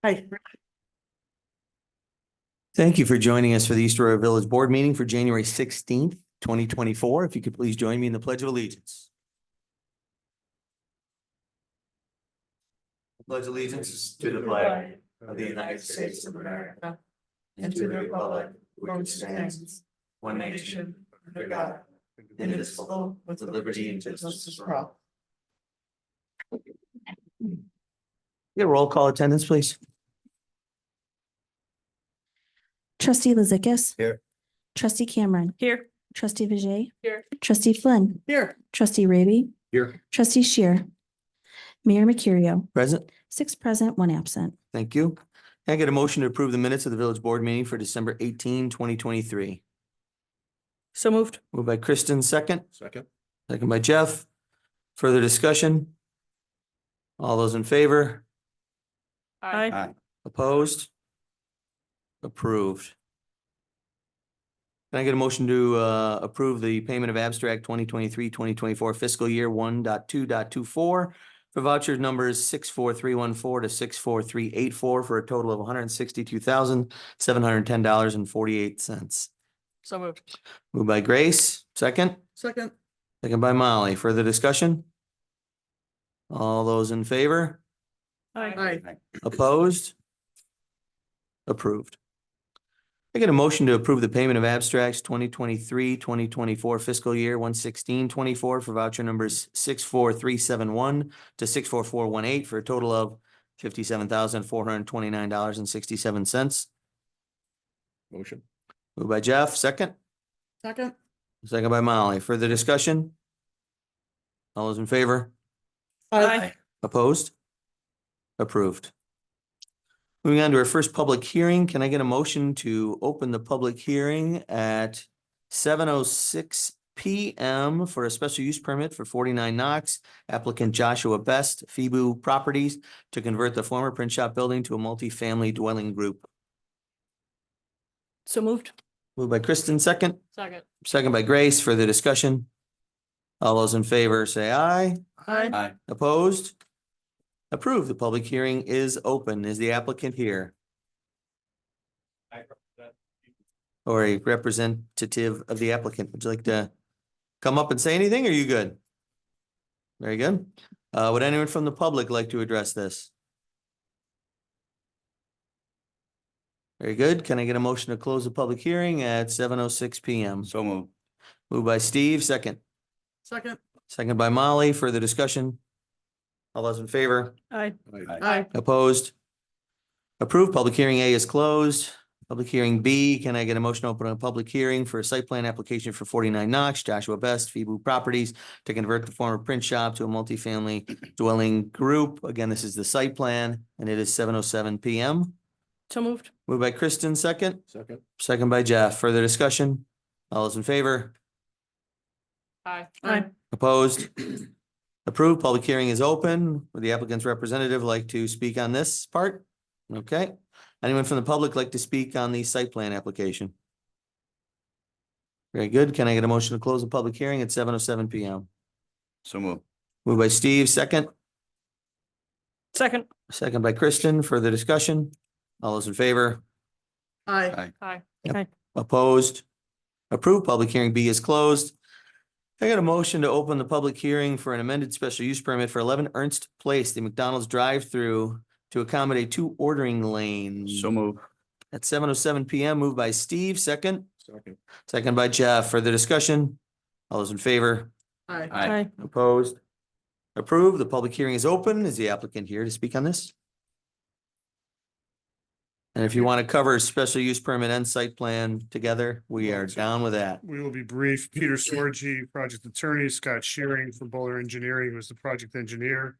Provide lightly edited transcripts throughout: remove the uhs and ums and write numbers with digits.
Aye. Thank you for joining us for the East Aurora Village Board meeting for January 16th, 2024. If you could please join me in the Pledge of Allegiance. I pledge allegiance to the flag of the United States of America and to the republic which stands one nation under God, indivisible, with liberty and justice for all. Yeah, roll call attendance, please. Trustee Lizickis. Here. Trustee Cameron. Here. Trustee Vijay. Here. Trustee Flynn. Here. Trustee Raby. Here. Trustee Shear. Mayor Mercurio. Present. 6 present, 1 absent. Thank you. Can I get a motion to approve the minutes of the village board meeting for December 18, 2023? So moved. Moved by Kristen, second. Second. Second by Jeff. Further discussion? All those in favor? Aye. Opposed? Approved. Can I get a motion to approve the payment of abstract 2023-2024 fiscal year 1.2.24 for voucher numbers 64314 to 64384 for a total of $162,710.48. So moved. Moved by Grace, second. Second. Second by Molly. Further discussion? All those in favor? Aye. Opposed? Approved. I get a motion to approve the payment of abstracts 2023-2024 fiscal year 1/16/24 for voucher numbers 64371 to 64418 for a total of $57,429.67. Motion. Moved by Jeff, second. Second. Second by Molly. Further discussion? All those in favor? Aye. Opposed? Approved. Moving on to our first public hearing, can I get a motion to open the public hearing at 7:06 PM for a special use permit for 49 Knox, applicant Joshua Best, Febu Properties, to convert the former print shop building to a multifamily dwelling group? So moved. Moved by Kristen, second. Second. Second by Grace. Further discussion? All those in favor say aye. Aye. Opposed? Approved. The public hearing is open. Is the applicant here? Or a representative of the applicant? Would you like to come up and say anything? Or are you good? Very good. Would anyone from the public like to address this? Very good. Can I get a motion to close the public hearing at 7:06 PM? So moved. Moved by Steve, second. Second. Second by Molly. Further discussion? All those in favor? Aye. Aye. Opposed? Approved. Public hearing A is closed. Public hearing B, can I get a motion to open a public hearing for a site plan application for 49 Knox, Joshua Best, Febu Properties to convert the former print shop to a multifamily dwelling group. Again, this is the site plan and it is 7:07 PM. So moved. Moved by Kristen, second. Second. Second by Jeff. Further discussion? All those in favor? Aye. Aye. Opposed? Approved. Public hearing is open. Would the applicant's representative like to speak on this part? Okay. Anyone from the public like to speak on the site plan application? Very good. Can I get a motion to close the public hearing at 7:07 PM? So moved. Moved by Steve, second. Second. Second by Kristen. Further discussion? All those in favor? Aye. Aye. Aye. Opposed? Approved. Public hearing B is closed. I got a motion to open the public hearing for an amended special use permit for 11 Ernst Place, the McDonald's drive-through to accommodate 2 ordering lanes. So moved. At 7:07 PM, moved by Steve, second. Second. Second by Jeff. Further discussion? All those in favor? Aye. Aye. Opposed? Approved. The public hearing is open. Is the applicant here to speak on this? And if you want to cover special use permit and site plan together, we are down with that. We will be brief. Peter Sorgi, project attorney, Scott Shearing from Bowler Engineering, who is the project engineer.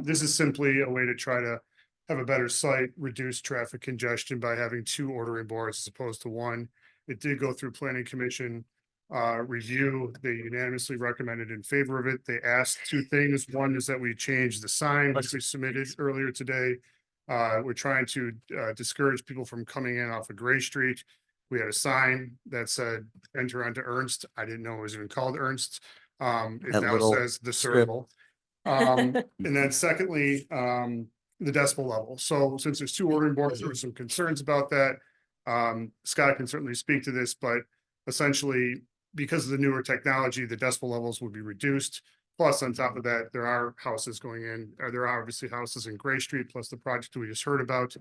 This is simply a way to try to have a better site, reduce traffic congestion by having 2 ordering boards as opposed to 1. It did go through planning commission review. They unanimously recommended in favor of it. They asked 2 things. One is that we change the sign, which we submitted earlier today. We're trying to discourage people from coming in off of Gray Street. We had a sign that said enter onto Ernst. I didn't know it was even called Ernst. It That now little says the strip. circle. And then secondly, the decibel level. So since there's two ordering boards, there were some concerns about that. Scott can certainly speak to this, but essentially, because of the newer technology, the decibel levels would be reduced. Plus, on top of that, there are houses going in, or there are obviously houses in Gray Street, plus the project we just heard about.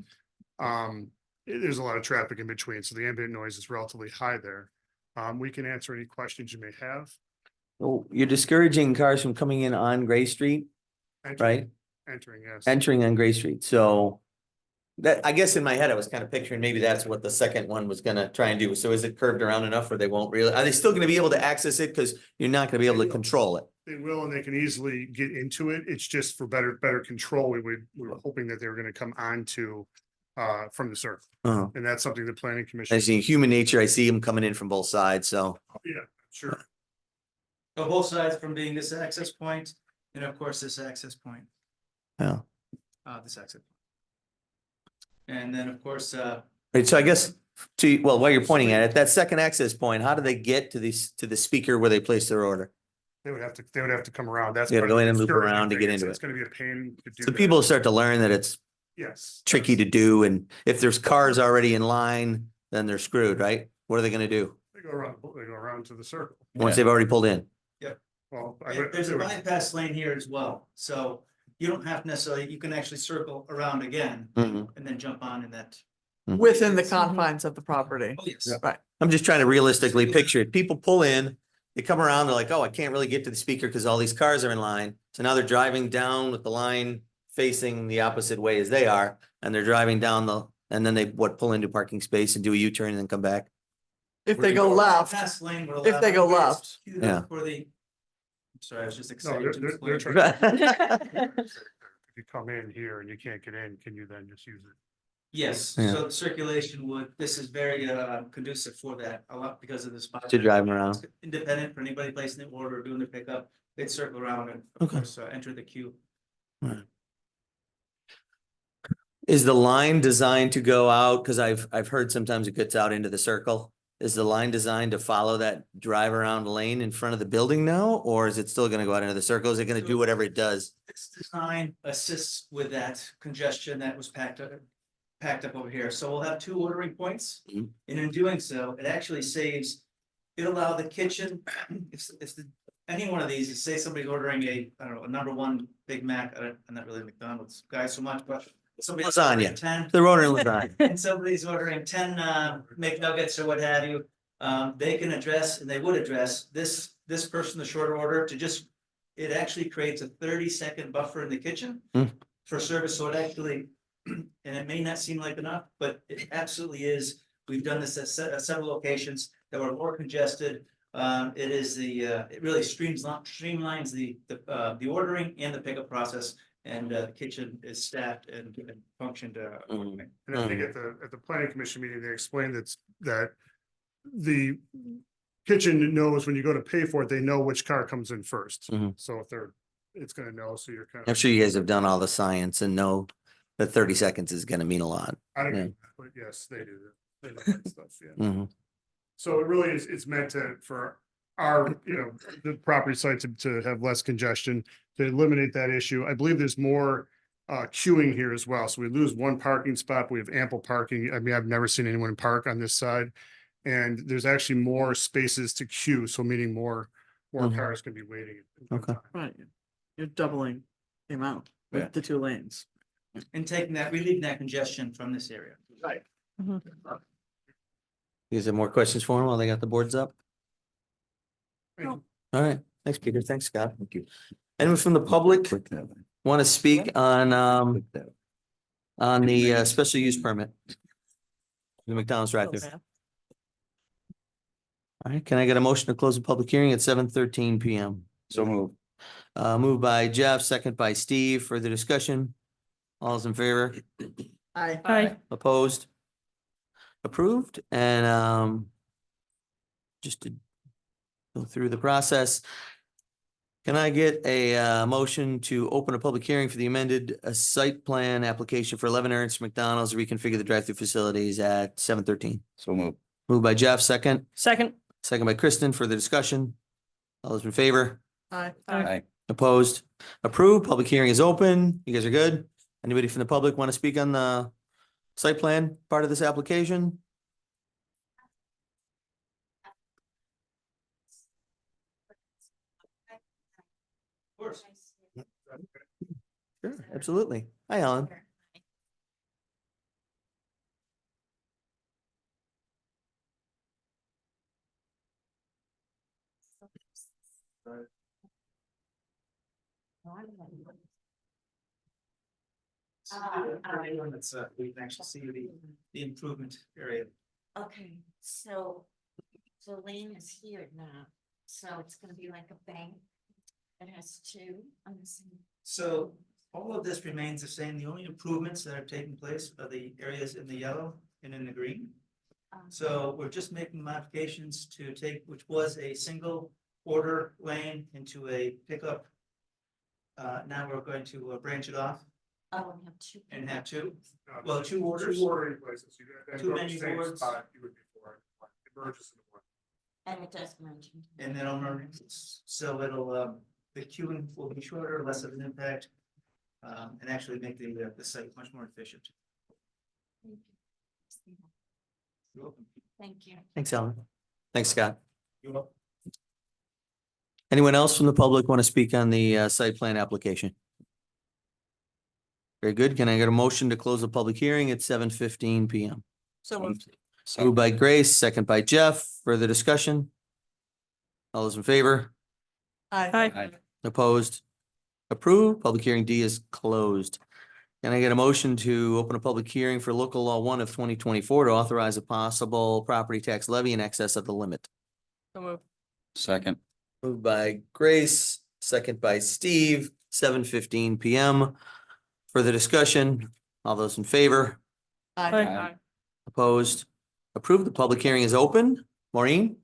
There's a lot of traffic in between, so the ambient noise is relatively high there. We can answer any questions you may have. Oh, you're discouraging cars from coming in on Gray Street, right? Entering, yes. Entering on Gray Street, so. That, I guess in my head, I was kind of picturing maybe that's what the second one was gonna try and do. So is it curved around enough where they won't really, are they still gonna be able to access it? Cause you're not gonna be able to control it. They will, and they can easily get into it. It's just for better control. We were hoping that they were gonna come onto from the circle. Uh-huh. And that's something the planning commission. I see human nature, I see them coming in from both sides, so. Yeah, sure. So both sides from being this access point, and of course, this access point. Yeah. This access. And then, of course, Right, so I guess well, while you're pointing at it, that second access point, how do they get to the speaker where they place their order? They would have to come around. That's. They gotta part of go in the and loop discouraging around to thing. get into It's it. gonna be a pain to do. So that. people start to learn that it's Yes. tricky to do, and if there's cars already in line, then they're screwed, right? What are they gonna do They go around to the circle. once they've already pulled in? Well, there's a bypass lane here as well, so you don't have necessarily, you can actually circle around again Mhm. and then jump on in that. Within the confines of the property. Oh, yes. Yeah. I'm just trying to realistically picture it. People pull in, they come around, they're like, oh, I can't really get to the speaker because all these cars are in line. So now they're driving down with the line facing the opposite way as they are, and they're driving down and then they pull into parking space and do a U-turn and then come back. If they go left, Bypass lane will if they allow go you guys left. queued Yeah. up for the. I'm sorry, I was just No, excited. to they're explain. trying. If you come in here and you can't get in, can you then just use it? Yes, Yeah. so the circulation this is very conducive for that, a lot because of the spot. To drive 'em around. Independent for anybody placing the order or doing the pickup, they'd circle around and of Okay. course enter the queue. Is the line designed to go out? Cause I've heard sometimes it gets out into the circle. Is the line designed to follow that drive around lane in front of the building now? Or is it still gonna go out into the circle? Is it gonna do whatever it does? This design assists with that congestion that was packed up over here. So we'll have two ordering points. Mhm. And in doing so, it actually saves, it allow the kitchen, any one of these, say somebody's ordering I don't know, a #1 Big Mac, I'm not really a McDonald's guy so much, but somebody's Lasagna. ordering 10. The rotor lasagna. And somebody's ordering 10 McNuggets or what have you, they can address, and they would address this person, the shorter order, to just, it actually creates a 30-second buffer in the kitchen Hmm. for service, so it actually, and it may not seem like enough, but it absolutely is. We've done this at several locations that were more congested. It is it really streamlines the ordering and the pickup process. And the kitchen is staffed and functioned accordingly. And I think at the planning commission meeting, they explained that the kitchen knows when you go to pay for it, they know which car comes in first. Mhm. So if it's gonna know, so you're kind I'm of. sure you guys have done all the science and know that 30 seconds is gonna mean a lot. I don't yeah. know, but yes, they do. They know that stuff, yeah. Mhm. So it really is, it's meant for our, the property site to have less congestion, to eliminate that issue. I believe there's more queuing here as well. So we lose one parking spot, but we have ample parking. I mean, I've never seen anyone park on this side. And there's actually more spaces to queue, so meaning more Mhm. cars can be waiting. at one Okay. time. Right, you're doubling the amount Yeah. with the two lanes. And relieving that congestion from this area. Right. You guys have more questions for him while they got the boards up? Thank you. All right, thanks, Peter. Thanks, Scott. Thank you. Anyone from the public want to speak on the special use permit? The McDonald's drive-thru. All right, can I get a motion to close the public hearing at 7:13 PM? So move. Moved by Jeff, second by Steve. Further discussion? All's in favor? Aye. Opposed? Approved, and just to go through the process. Can I get a motion to open a public hearing for the amended site plan application for 11 Ernst McDonald's to reconfigure the drive-through facilities at 7:13? So move. Moved by Jeff, second Second. by Kristen. Further discussion? All those in favor? Aye. Aye. Opposed? Approved. Public hearing is open. You guys are good? Anybody from the public want to speak on the site plan part of this application? Of course. Sure, absolutely. Hi, Alan. We can actually see the improvement area. Okay, so Lane is here now, so it's gonna be like a bank. It has two on the same. So all of this remains the same. The only improvements that are taking place are the areas in the yellow and in the green. So we're just making modifications to take, which was a single order lane into a pickup. Now we're going to branch it off Oh, we have two. and have two. Well, two orders. Two ordering places. You got- Two go to menu the same boards. spot you would before. It merges into one. And it does mention. And then so it'll, the queuing will be shorter, less of an impact. And actually make the site much more efficient. You're welcome. Thank you. Thanks, Alan. Thanks, Scott. You're welcome. Anyone else from the public want to speak on the site plan application? Very good. Can I get a motion to close the public hearing at 7:15 PM? So moved. Moved by Grace, second by Jeff. Further discussion? All those in favor? Aye. Opposed? Approved. Public hearing D is closed. Can I get a motion to open a public hearing for local law 1 of 2024 to authorize a possible property tax levy in excess of the limit? So moved. Second. Moved by Grace, second by Steve, 7:15 PM. Further discussion? All those in favor? Aye. Opposed? Approved. The public hearing is open. Maureen?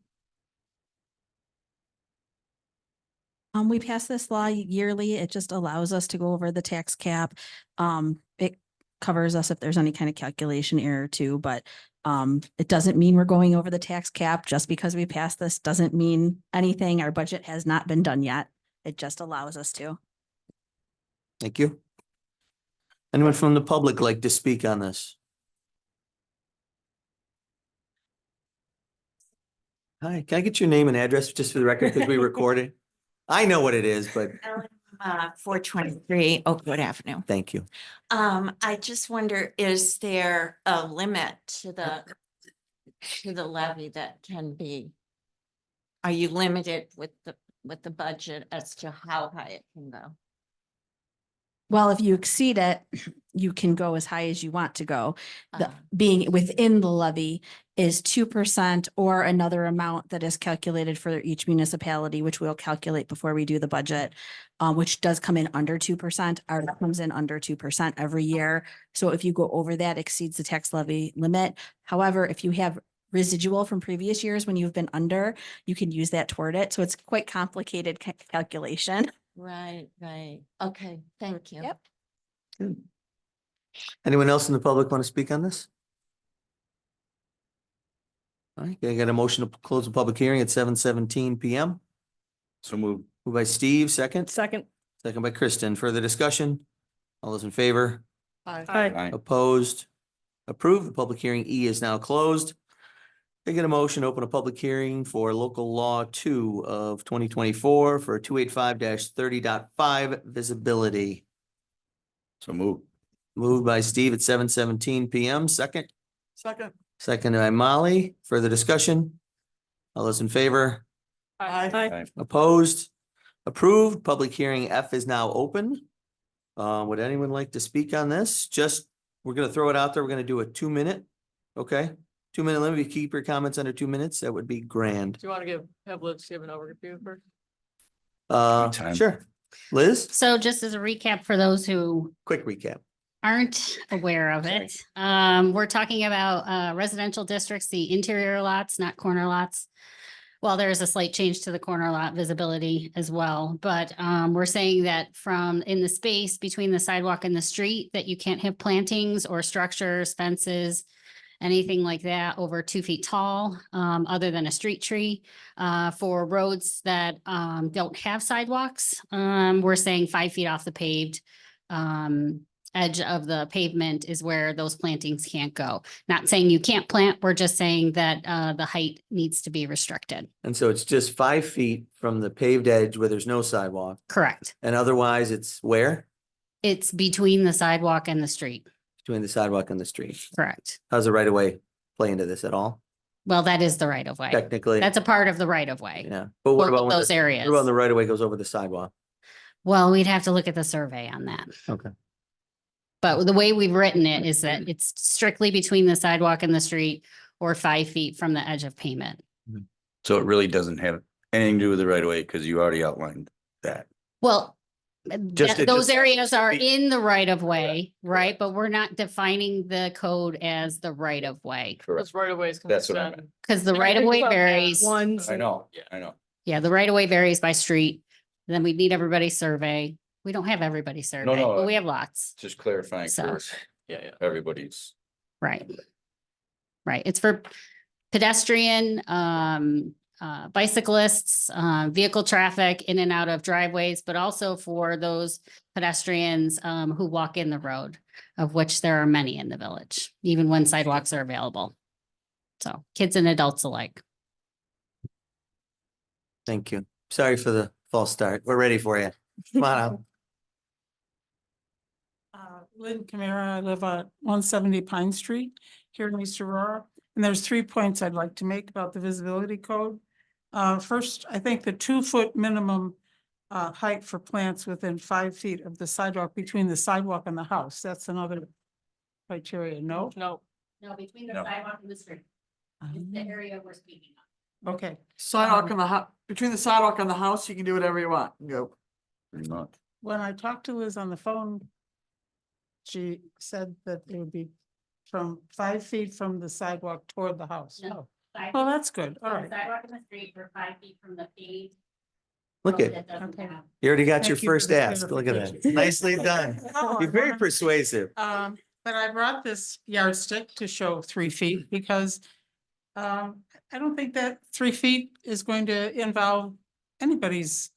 We pass this law yearly. It just allows us to go over the tax cap. It covers us if there's any kind of calculation error too, but it doesn't mean we're going over the tax cap. Just because we pass this doesn't mean anything. Our budget has not been done yet. It just allows us to. Thank you. Anyone from the public like to speak on this? Hi, can I get your name and address just for the record because we recorded? I know what it is, but 423 Oakwood Avenue. thank you. I just wonder, is there a limit to the levy that can be? Are you limited with the budget as to how high it can go? Well, if you exceed it, you can go as high as you want to go. The Uh, being within the levy is 2% or another amount that is calculated for each municipality, which we'll calculate before we do the budget, which does come in under 2%. Ours comes in under 2% every year. So if you go over that, exceeds the tax levy limit. However, if you have residual from previous years when you've been under, you can use that toward it. So it's quite complicated calculation. Right. Okay, thank you. Yep. Good. Anyone else in the public want to speak on this? All right, can I get a motion to close the public hearing at 7:17 PM? So moved. Moved by Steve, second. Second. Second by Kristen. Further discussion? All those in favor? Aye. Aye. Opposed? Approved. The public hearing E is now closed. Can I get a motion to open a public hearing for local law 2 of 2024 for 285-30.5 visibility? So moved. Moved by Steve at 7:17 PM. Second. Second. Second by Molly. Further discussion? All those in favor? Aye. Aye. Opposed? Approved. Public hearing F is now open. Would anyone like to speak on this? We're gonna throw it out there. We're gonna do a 2-minute. Okay, 2-minute limit. If you keep your comments under 2 minutes, that would be grand. Do you want to have Liz give an overview first? Anytime. Sure. Liz, So just as a recap for those who quick recap. aren't aware of it, we're talking about residential districts, the interior lots, not corner lots. Well, there is a slight change to the corner lot visibility as well, but we're saying that from in the space between the sidewalk and the street, that you can't have plantings or structures, fences, anything like that over 2 feet tall, other than a street tree. For roads that don't have sidewalks, we're saying 5 feet off the paved edge of the pavement is where those plantings can't go. Not saying you can't plant, we're just saying that the height needs to be restricted. And so it's just 5 feet from the paved edge where there's no sidewalk. Correct. And otherwise it's where? It's between the sidewalk and the street. Between the sidewalk and the street. Correct. How's the right of way play into this at all? Well, that is the right of way. Technically. That's a part of the right of way. Yeah, but what Both about of when those the, what areas. about when the right of way goes over the sidewalk? Well, we'd have to look at the survey on that. Okay. But the way we've written it is that it's strictly between the sidewalk and the street or 5 feet from the edge of pavement. So it really doesn't have anything to do with the right of way because you already outlined that. Well, Just- it those just- areas are in the right of way, right? But we're not defining the code as the right of way. Correct. Those right of ways. can That's what I extend. meant. Because the right of way varies. Ones. I know, Yeah. I know. Yeah, the right of way varies by street. Then we need everybody's survey. We don't have everybody's survey, no, but we have lots. Just clarifying So- for Yeah. everybody's. Right. Right. It's for pedestrian, bicyclists, vehicle traffic in and out of driveways, but also for those pedestrians who walk in the road, of which there are many in the village, even when sidewalks are available. So kids and adults alike. Thank you. Sorry for the false start. We're ready for you. Come on out. Lynn Camara, I live at 170 Pine Street here in East Aurora. And there's 3 points I'd like to make about the visibility code. First, I think the 2-foot minimum height for plants within 5 feet of the sidewalk between the sidewalk and the house. That's another criteria, no? No, No, between the No. sidewalk and the street. Area we're speaking Okay, sidewalk and between the sidewalk and the house, you can do whatever you want. Go. Pretty much. when I talked to Liz on the phone, she said that it would be from 5 feet from the sidewalk toward the house. No. Oh, well, that's good. All right. Sidewalk in the street, we're 5 feet from the paved. Look at, Okay. you already got your Thank you for first the ask. Look at that. clarification. Nicely done. Oh, You're very I- persuasive. But I brought this yardstick to show 3 feet because I don't think that 3 feet is going to involve anybody's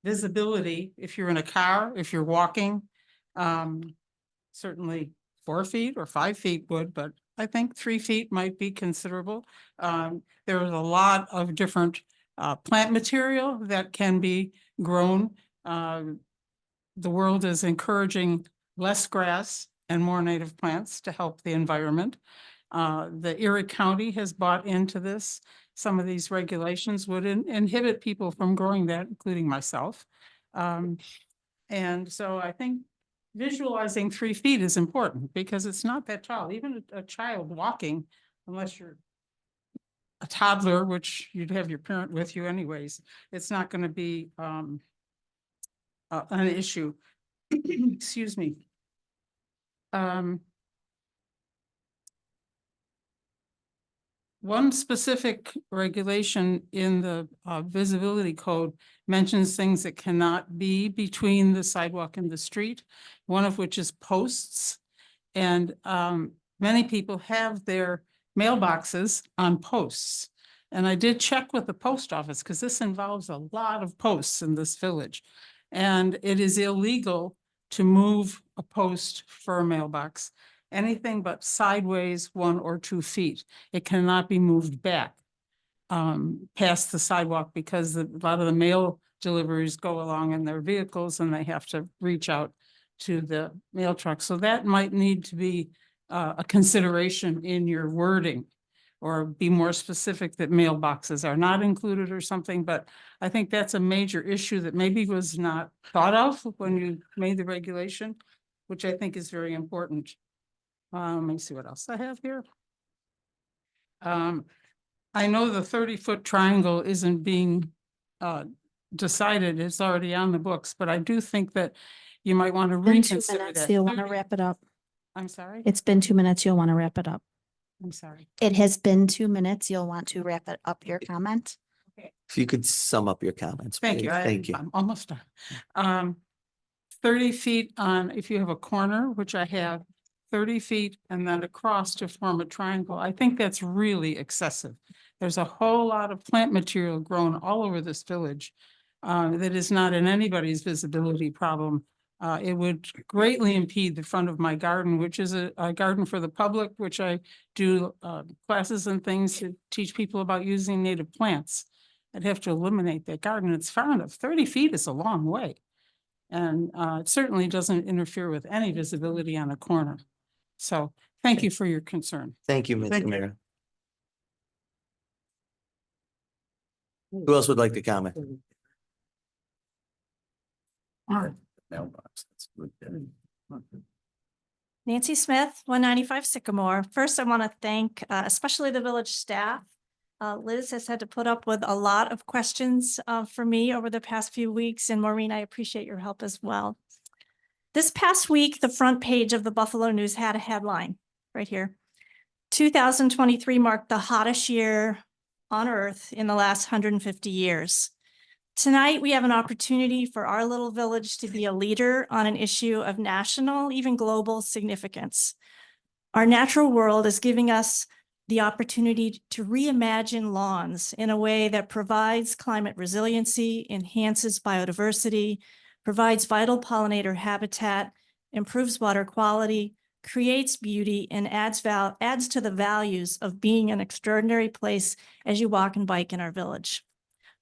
visibility if you're in a car, if you're walking. Certainly 4 feet or 5 feet would, but I think 3 feet might be considerable. There is a lot of different plant material that can be grown. The world is encouraging less grass and more native plants to help the environment. The Erie County has bought into this. Some of these regulations would inhibit people from growing that, including myself. And so I think visualizing 3 feet is important because it's not that tall. Even a child walking, unless you're a toddler, which you'd have your parent with you anyways, it's not going to be an issue. Excuse me. One specific regulation in the visibility code mentions things that cannot be between the sidewalk and the street, one of which is posts. And many people have their mailboxes on posts. And I did check with the post office because this involves a lot of posts in this village. And it is illegal to move a post for a mailbox, anything but sideways 1 or 2 feet. It cannot be moved back past the sidewalk because a lot of the mail deliveries go along in their vehicles and they have to reach out to the mail truck. So that might need to be a consideration in your wording or be more specific that mailboxes are not included or something. But I think that's a major issue that maybe was not thought of when you made the regulation, which I think is very important. Let me see what else I have here. I know the 30-foot triangle isn't being decided, it's already on the books, but I do think that you might want to In 2 reconsider minutes, that. you'll want to 30 wrap it up. I'm sorry, It's been 2 minutes, you'll want to wrap it up. I'm sorry. It has been 2 minutes, you'll want to wrap it up, your comment. If you could sum up your comments. Thank please. you. Thank you. I'm almost done. 30 feet on, if you have a corner, which I have, 30 feet and then across to form a triangle. I think that's really excessive. There's a whole lot of plant material grown all over this village that is not in anybody's visibility problem It would greatly impede the front of my garden, which is a garden for the public, which I do classes and things to teach people about using native plants. I'd have to eliminate that garden. It's far enough. 30 feet is a long way. And it certainly doesn't interfere with any visibility on a corner. So thank you for your concern. Thank you, Thank Mr. you. Mayor. Who else would like to comment? Mailbox. That's good. Nancy Smith, 195 Sycamore. First, I want to thank especially the village staff. Liz has had to put up with a lot of questions for me over the past few weeks, and Maureen, I appreciate your help as well. This past week, the front page of the Buffalo News had a headline right here. 2023 marked the hottest year on earth in the last 150 years. Tonight, we have an opportunity for our little village to be a leader on an issue of national, even global significance. Our natural world is giving us the opportunity to reimagine lawns in a way that provides climate resiliency, enhances biodiversity, provides vital pollinator habitat, improves water quality, creates beauty, and adds to the values of being an extraordinary place as you walk and bike in our village.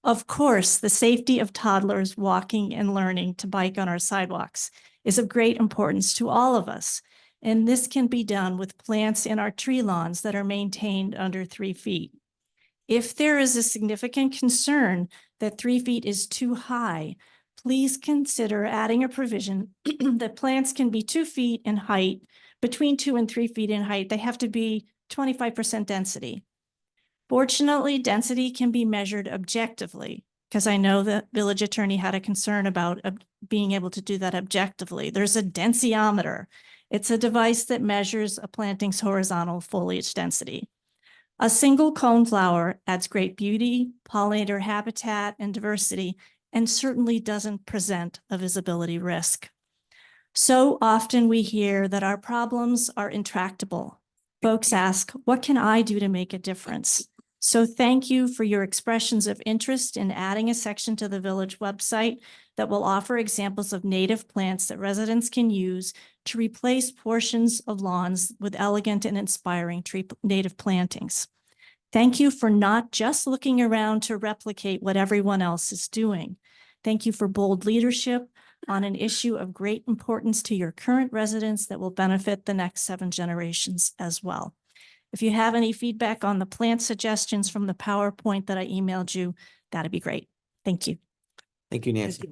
Of course, the safety of toddlers walking and learning to bike on our sidewalks is of great importance to all of us, and this can be done with plants in our tree lawns that are maintained under 3 feet. If there is a significant concern that 3 feet is too high, please consider adding a provision that plants can be 2 feet in height, between 2 and 3 feet in height. They have to be 25% density. Fortunately, density can be measured objectively, because I know the village attorney had a concern about being able to do that objectively. There's a densiometer. It's a device that measures a planting's horizontal foliage density. A single cone flower adds great beauty, pollinator habitat, and diversity, and certainly doesn't present a visibility risk. So often we hear that our problems are intractable. Folks ask, what can I do to make a difference? So thank you for your expressions of interest in adding a section to the village website that will offer examples of native plants that residents can use to replace portions of lawns with elegant and inspiring native plantings. Thank you for not just looking around to replicate what everyone else is doing. Thank you for bold leadership on an issue of great importance to your current residents that will benefit the next 7 generations as well. If you have any feedback on the plant suggestions from the PowerPoint that I emailed you, that'd be great. Thank you. Thank you, Nancy.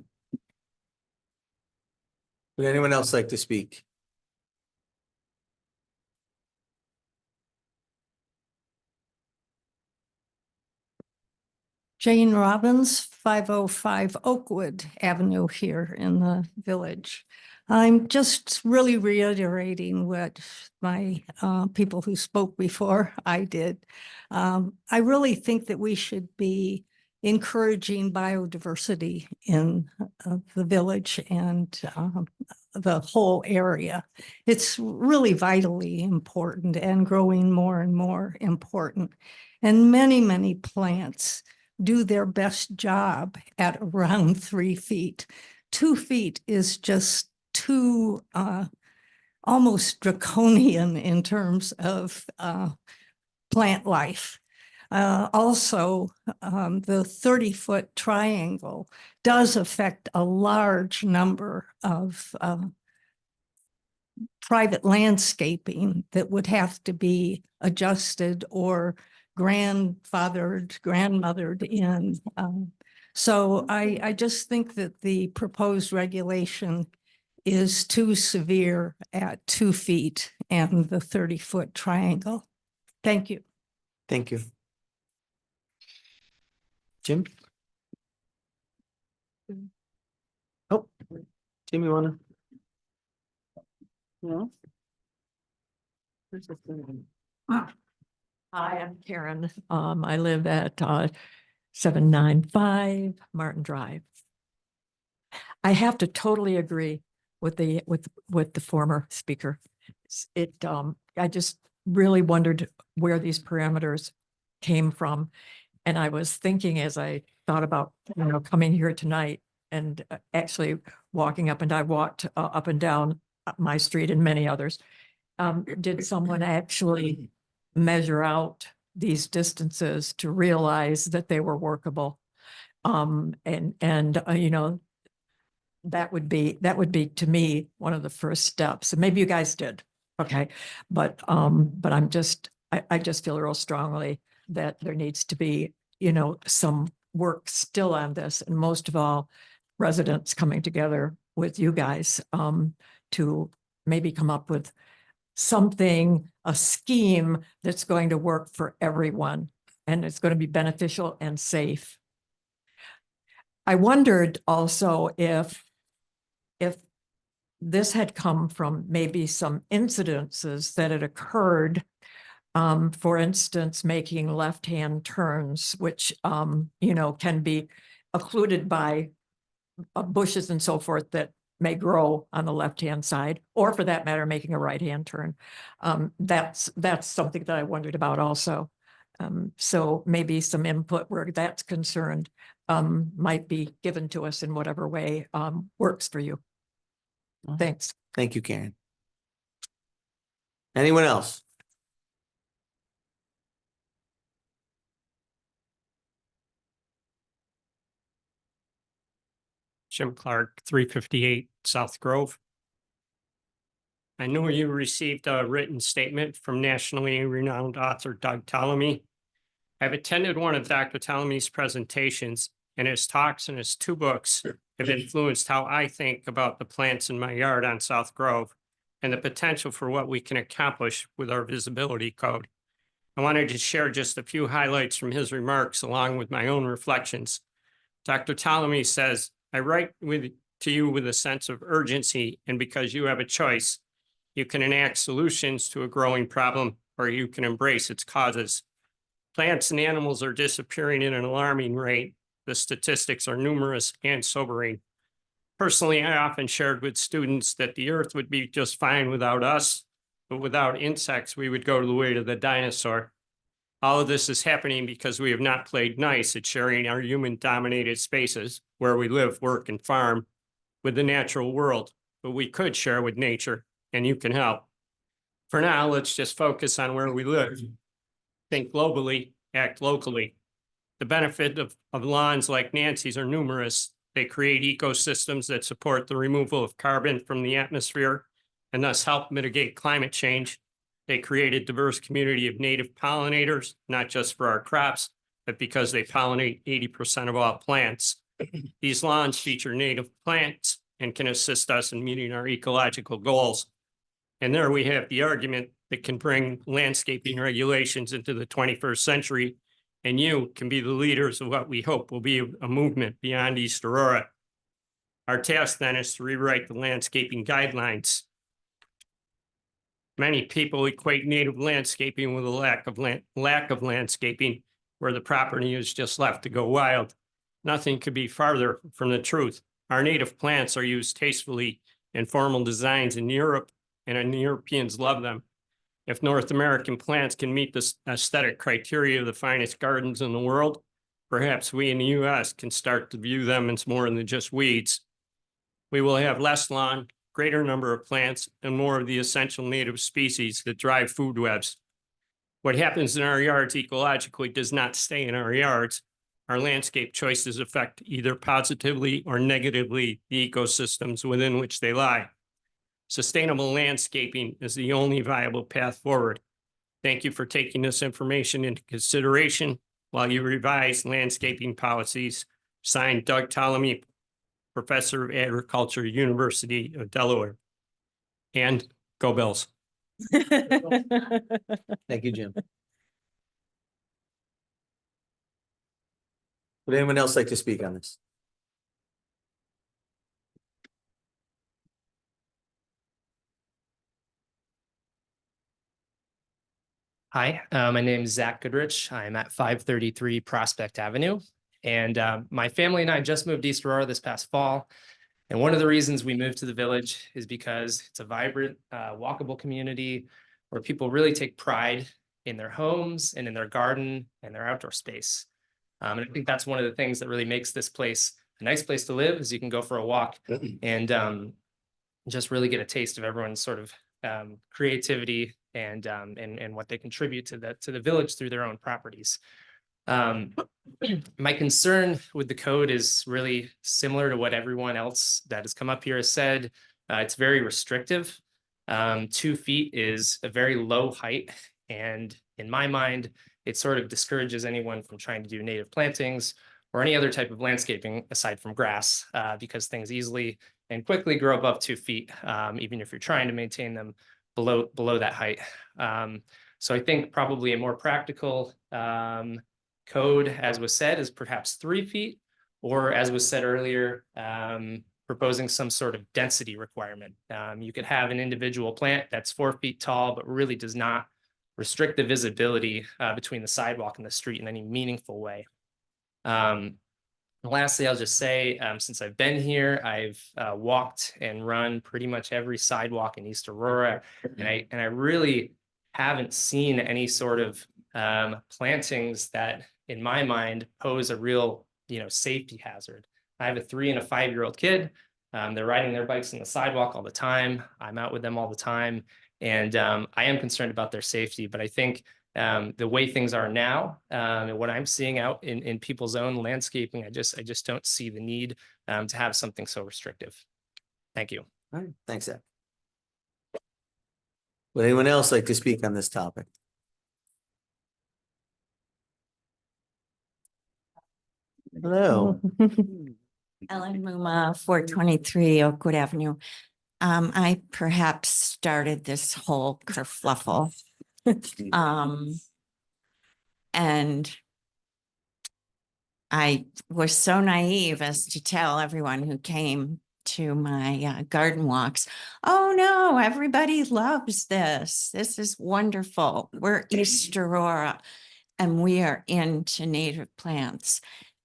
Would anyone else like to speak? Jane Robbins, 505 Oakwood Avenue here in the village. I'm just really reiterating what my people who spoke before I did. I really think that we should be encouraging biodiversity in the village and the whole area. It's really vitally important and growing more and more important. And many, many plants do their best job at around 3 feet. 2 feet is just too almost draconian in terms of plant life. Also, the 30-foot triangle does affect a large number of private landscaping that would have to be adjusted or grandmothered in. So I just think that the proposed regulation is too severe at 2 feet and the 30-foot triangle. Thank you. Thank you. Jim? Oh, Jim, you wanna? No? Hi, I'm Karen. I live at 795 Martin Drive. I have to totally agree with the former speaker. I just really wondered where these parameters came from. And I was thinking as I thought about, coming here tonight, and actually walking up and I walked up and down my street and many others. Did someone actually measure out these distances to realize that they were workable? You know, that would be to me one of the first steps. And maybe you guys did. Okay. But I just feel real strongly that there needs to be, you know, some work still on this. And most of all, residents coming together with you guys to maybe come up with something, a scheme that's going to work for everyone and it's going to be beneficial and safe. I wondered also if this had come from maybe some incidences that had occurred, for instance, making left-hand turns, which, you know, can be occluded by bushes and so forth that may grow on the left-hand side, or for that matter, making a right-hand turn. That's something that I wondered about also. So maybe some input where that's concerned might be given to us in whatever way works for you. Thanks. Thank you, Karen. Anyone else? Jim Clark, 358 South Grove. I know you received a written statement from nationally renowned author Doug Tallamy. I've attended one of Dr. Tallamy's presentations, and his talks and his 2 books have influenced how I think about the plants in my yard on South Grove and the potential for what we can accomplish with our visibility code. I wanted to share just a few highlights from his remarks along with my own reflections. Dr. Tallamy says, I write to you with a sense of urgency, and because you have a choice, you can enact solutions to a growing problem, or you can embrace its causes. Plants and animals are disappearing at an alarming rate. The statistics are numerous and sobering. Personally, I often shared with students that the earth would be just fine without us, but without insects, we would go the way to the dinosaur. All of this is happening because we have not played nice at sharing our human-dominated spaces where we live, work, and farm with the natural world, but we could share with nature, and you can help. For now, let's just focus on where we live. Think globally, act locally. The benefit of lawns like Nancy's are numerous. They create ecosystems that support the removal of carbon from the atmosphere and thus help mitigate climate change. They create a diverse community of native pollinators, not just for our crops, but because they pollinate 80% of all plants. These lawns feature native plants and can assist us in meeting our ecological goals. And there we have the argument that can bring landscaping regulations into the 21st century, and you can be the leaders of what we hope will be a movement beyond East Aurora. Our task then is to rewrite the landscaping guidelines. Many people equate native landscaping with a lack of landscaping, where the property is just left to go wild. Nothing could be farther from the truth. Our native plants are used tastefully in formal designs in Europe, and Europeans love them. If North American plants can meet the aesthetic criteria of the finest gardens in the world, perhaps we in the US can start to view them as more than just weeds. We will have less lawn, greater number of plants, and more of the essential native species that drive food webs. What happens in our yards ecologically does not stay in our yards. Our landscape choices affect either positively or negatively the ecosystems within which they lie. Sustainable landscaping is the only viable path forward. Thank you for taking this information into consideration while you revise landscaping policies. Signed, Doug Tallamy, Professor of Agriculture, University of Delaware. And go Bills. Thank you, Jim. Would anyone else like to speak on this? Hi, my name is Zach Goodrich. I'm at 533 Prospect Avenue. And my family and I just moved to East Aurora this past fall. And one of the reasons we moved to the village is because it's a vibrant, walkable community where people really take pride in their homes and in their garden and their outdoor space. And I think that's one of the things that really makes this place a nice place to live is you can go for a walk and just really get a taste of everyone's sort of creativity and what they contribute to the village through their own properties. My concern with the code is really similar to what everyone else that has come up here has said. It's very restrictive. 2 feet is a very low height, and in my mind, it sort of discourages anyone from trying to do native plantings or any other type of landscaping aside from grass, because things easily and quickly grow above 2 feet, even if you're trying to maintain them below that height. So I think probably a more practical code, as was said, is perhaps 3 feet, or as was said earlier, proposing some sort of density requirement. You could have an individual plant that's 4 feet tall, but really does not restrict the visibility between the sidewalk and the street in any meaningful way. Lastly, I'll just say, since I've been here, I've walked and run pretty much every sidewalk in East Aurora, and I really haven't seen any sort of plantings that, in my mind, pose a real, safety hazard. I have a 3 and a 5-year-old kid. They're riding their bikes on the sidewalk all the time. I'm out with them all the time, and I am concerned about their safety. But I think the way things are now, and what I'm seeing out in people's own landscaping, I just don't see the need to have something so restrictive. Thank you. All right, thanks, Zach. Would anyone else like to speak on this topic? Hello. Ellen Muma, 423 Oakwood Avenue. I perhaps started this whole kerfluffle. And I was so naive as to tell everyone who came to my garden walks, oh no, everybody loves this. This is wonderful. We're East Aurora and we are into native plants.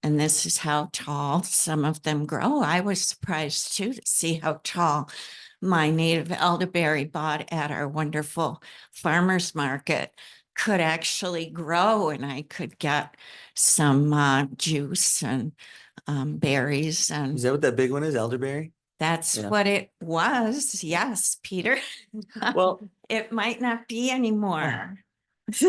And this is how tall some of them grow. I was surprised too to see how tall my native elderberry bought at our wonderful farmers market could actually grow, and I could get some juice and berries, and Is that what that big one is, elderberry? that's Yeah. what it was. Yes, Peter. Well, It might not be anymore.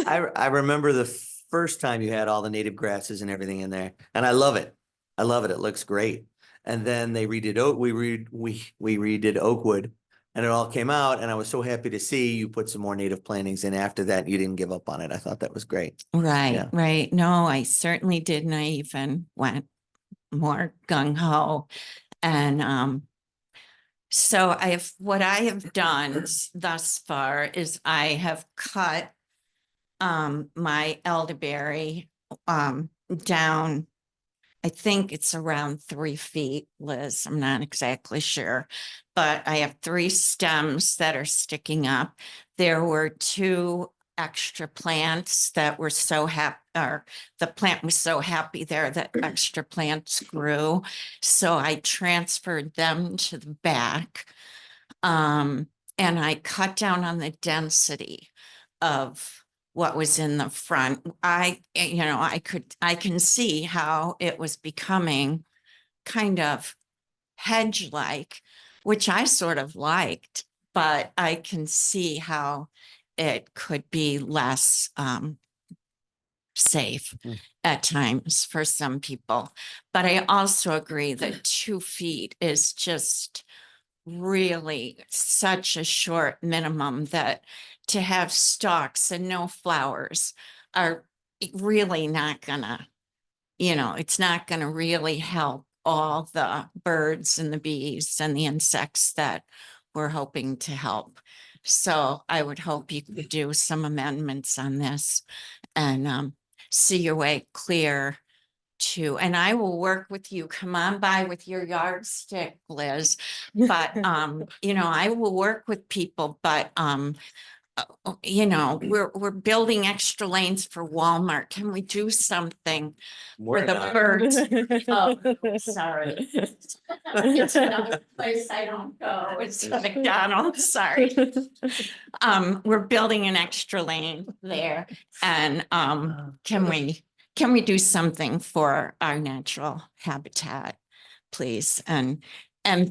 I remember the first time you had all the native grasses and everything in there, and I love it. I love it. It looks great. And then they redid we redid Oakwood, and it all came out, and I was so happy to see you put some more native plantings in after that. You didn't give up on it. I thought that was great. Right, Yeah. right. No, I certainly didn't. I even went more gung ho. And so what I have done thus far is I have cut my elderberry down. I think it's around 3 feet, Liz. I'm not exactly sure, but I have 3 stems that are sticking up. There were 2 extra plants that were so happy, or the plant was so happy there that extra plants grew. So I transferred them to the back. And I cut down on the density of what was in the front. I can see how it was becoming kind of hedge-like, which I sort of liked, but I can see how it could be less safe at times for some people. But I also agree that 2 feet is just really such a short minimum that to have stalks and no flowers are really not gonna, it's not gonna really help all the birds and the bees and the insects that we're hoping to help. So I would hope you could do some amendments on this and see your way clear to, and I will work with you. Come on by with your yardstick, Liz. But I will work with people, but we're building extra lanes for Walmart. Can we do something for the birds? Oh, sorry. It's another place I don't go. It's McDonald's, sorry. We're building an extra lane there, and can we do something for our natural habitat? please, and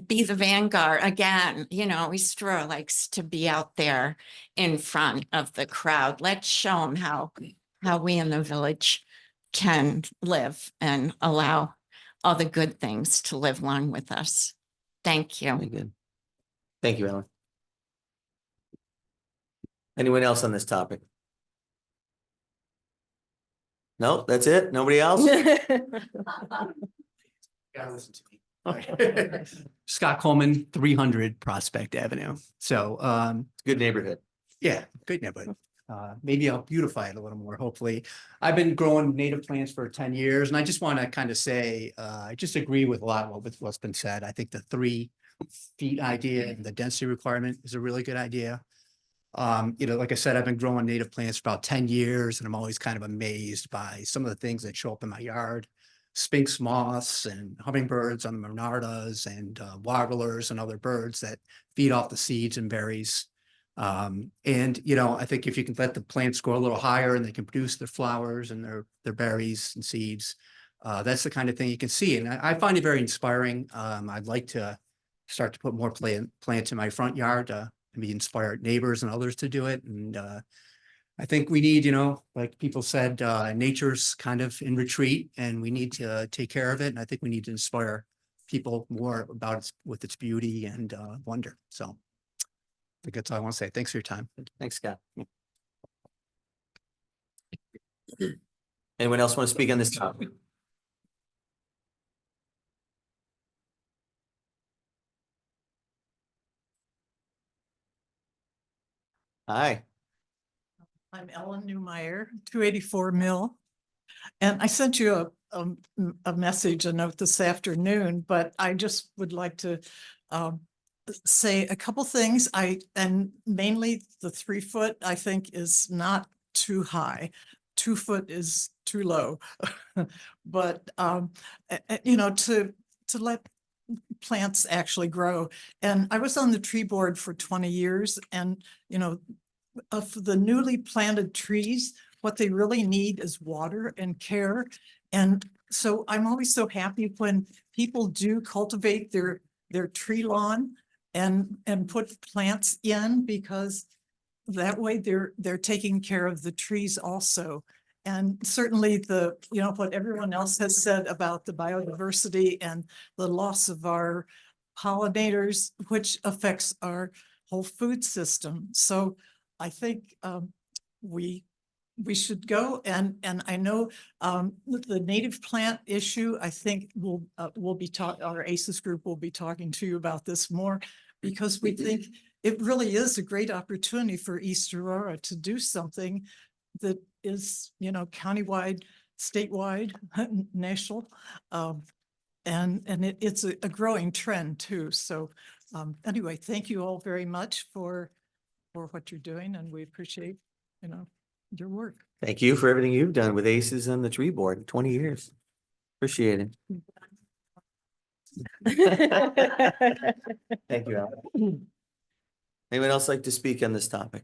be the vanguard again. You know, Easter likes to be out there in front of the crowd. Let's show them how we in the village can live and allow all the good things to live along with us. Thank you. Very good. Thank you, Ellen. Anyone else on this topic? No, that's it? Nobody else? Gotta listen to me. Scott Coleman, 300 Prospect Avenue. So, Good neighborhood. yeah, good neighborhood. Maybe I'll beautify it a little more, hopefully. I've been growing native plants for 10 years, and I just want to kind of say, I just agree with a lot of what's been said. I think the 3 feet idea and the density requirement is a really good idea. You know, like I said, I've been growing native plants for about 10 years, and I'm always kind of amazed by some of the things that show up in my yard. Sphinx moths and hummingbirds on the monardas and warblers and other birds that feed off the seeds and berries. And, you know, I think if you can let the plants grow a little higher and they can produce their flowers and their berries and seeds, that's the kind of thing you can see. And I find it very inspiring. I'd like to start to put more plants in my front yard, maybe inspire neighbors and others to do it. And I think we need, you know, like people said, nature's kind of in retreat and we need to take care of it. And I think we need to inspire people more about its beauty and wonder. So I think that's all I want to say. Thanks for your time. Thanks, Scott. Anyone else want to speak on this topic? Hi. I'm Ellen Newmeyer, 284 Mill. And I sent you a message, a note this afternoon, but I just would like to say a couple things. And mainly the 3 foot, I think is not too high. 2 foot is too low. But, you know, to let plants actually grow. And I was on the tree board for 20 years and, you know, of the newly planted trees, what they really need is water and care. And so I'm always so happy when people do cultivate their tree lawn and put plants in, because that way they're taking care of the trees also. And certainly the, you know, what everyone else has said about the biodiversity and the loss of our pollinators, which affects our whole food system. So I think we should go, and I know the native plant issue, I think we'll be our ACES group will be talking to you about this more, because we think it really is a great opportunity for East Aurora to do something that is, you know, countywide, statewide, national, and it's a growing trend too. So anyway, thank you all very much for what you're doing, and we appreciate, you know, your work. Thank you for everything you've done with ACES and the tree board, 20 years. Appreciate it. Thank you, Alan. Anyone else like to speak on this topic?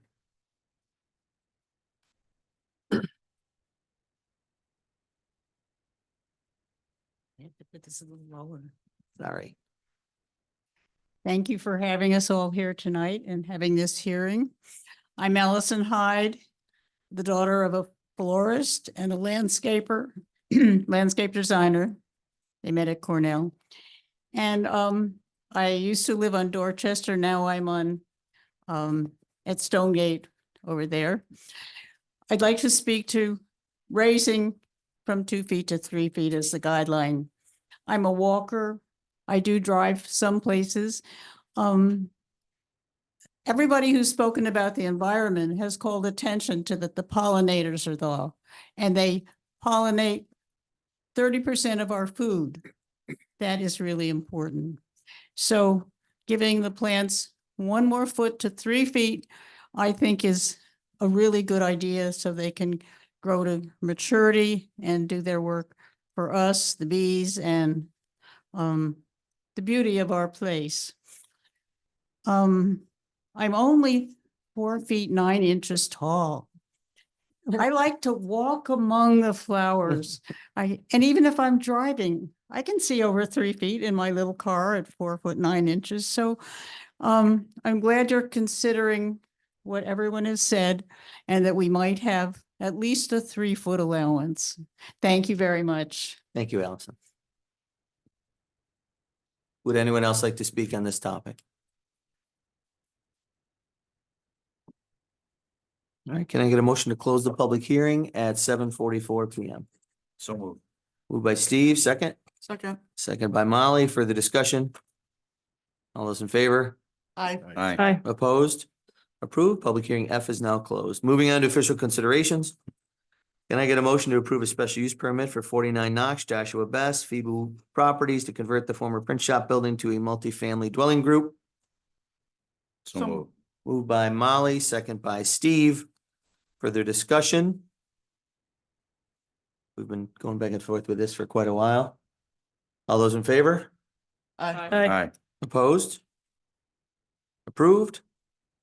Put this a little lower. Sorry. Thank you for having us all here tonight and having this hearing. I'm Allison Hyde, the daughter of a florist and a landscaper, landscape designer. They met at Cornell. And I used to live on Dorchester. Now I'm on at Stonegate over there. I'd like to speak to raising from 2 feet to 3 feet as the guideline. I'm a walker. I do drive some places. Everybody who's spoken about the environment has called attention to that the pollinators are there, and they pollinate 30% of our food. That is really important. So giving the plants 1 more foot to 3 feet, I think is a really good idea, so they can grow to maturity and do their work for us, the bees, and the beauty of our place. I'm only 4 feet 9 inches tall. I like to walk among the flowers. And even if I'm driving, I can see over 3 feet in my little car at 4'9". So I'm glad you're considering what everyone has said and that we might have at least a 3-foot allowance. Thank you very much. Thank you, Allison. Would anyone else like to speak on this topic? All right, can I get a motion to close the public hearing at 7:44 PM? So moved. Moved by Steve, second, Second. second by Molly. Further discussion? All those in favor? Aye. Aye. Opposed? Approved. Public hearing F is now closed. Moving on to official considerations. Can I get a motion to approve a special use permit for 49 Knox Joshua Best Feeble Properties to convert the former print shop building to a multifamily dwelling group? So moved. Moved by Molly, second by Steve. Further discussion? We've been going back and forth with this for quite a while. All those in favor? Aye. Opposed? Approved?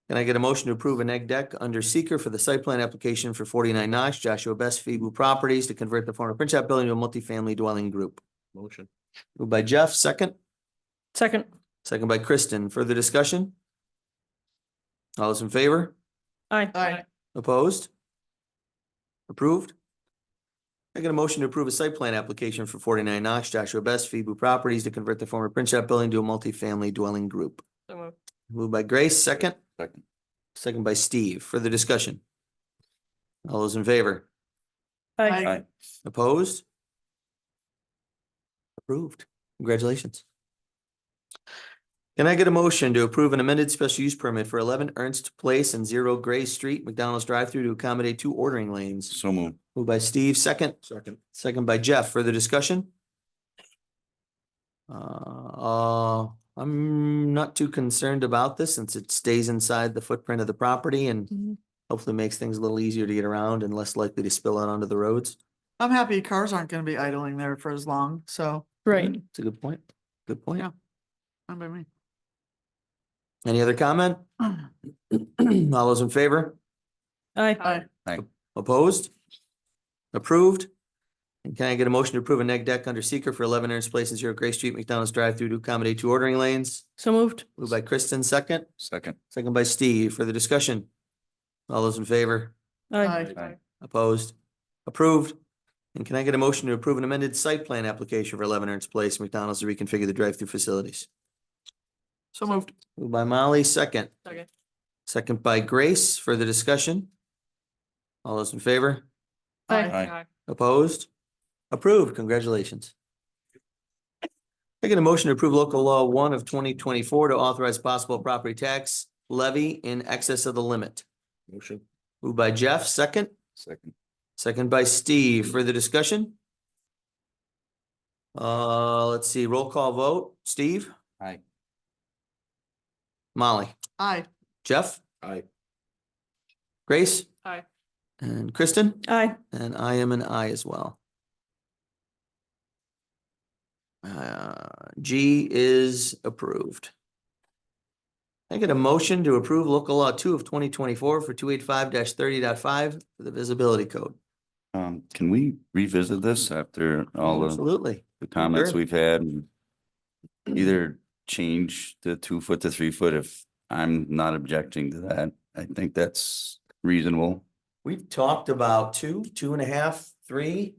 Can I get a motion to approve an egg deck under seeker for the site plan application for 49 Knox Joshua Best Feeble Properties to convert the former print shop building to a multifamily dwelling group? Motion. Moved by Jeff, second. Second. Second by Kristen. Further discussion? All those in favor? Aye. Opposed? Approved? I get a motion to approve a site plan application for 49 Knox Joshua Best Feeble Properties to convert the former print shop building to a multifamily dwelling group. Moved by Grace, second. Second. Second by Steve. Further discussion? All those in favor? Aye. Opposed? Approved. Congratulations. Can I get a motion to approve an amended special use permit for 11 Ernst Place and 0 Gray Street, McDonald's drive-through to accommodate 2 ordering lanes? So moved. Moved by Steve, second. Second. Second by Jeff. Further discussion? I'm not too concerned about this since it stays inside the footprint of the property and hopefully makes things a little easier to get around and less likely to spill out onto the roads. I'm happy cars aren't gonna be idling there for as long, so. It's a good point. Good point. Yeah. Fine by me. Any other comment? All those in favor? Aye. Opposed? Approved? And can I get a motion to approve a neg deck under seeker for 11 Ernst Place and 0 Gray Street, McDonald's drive-through to accommodate 2 ordering lanes? So moved. Moved by Kristen, second. Second. Second by Steve. Further discussion? All those in favor? Aye. Opposed? Approved? And can I get a motion to approve an amended site plan application for 11 Ernst Place, McDonald's to reconfigure the drive-through facilities? So moved. Moved by Molly, second. Second. Second by Grace. Further discussion? All those in favor? Aye. Opposed? Approved. Congratulations. I get a motion to approve local law 1 of 2024 to authorize possible property tax levy in excess of the limit. Motion. Moved by Jeff, second. Second. Second by Steve. Further discussion? Let's see, roll call vote. Steve? Aye. Molly? Aye. Jeff? Aye. Grace? Aye. And Kristen? Aye. And I am an aye as well. G is approved. I get a motion to approve local law 2 of 2024 for 285-30.5 for the visibility code. Can we revisit this after all the Absolutely. comments Sure. we've had? And either change the 2 foot to 3 foot if I'm not objecting to that. I think that's reasonable. We've talked about 2, 2.5, 3.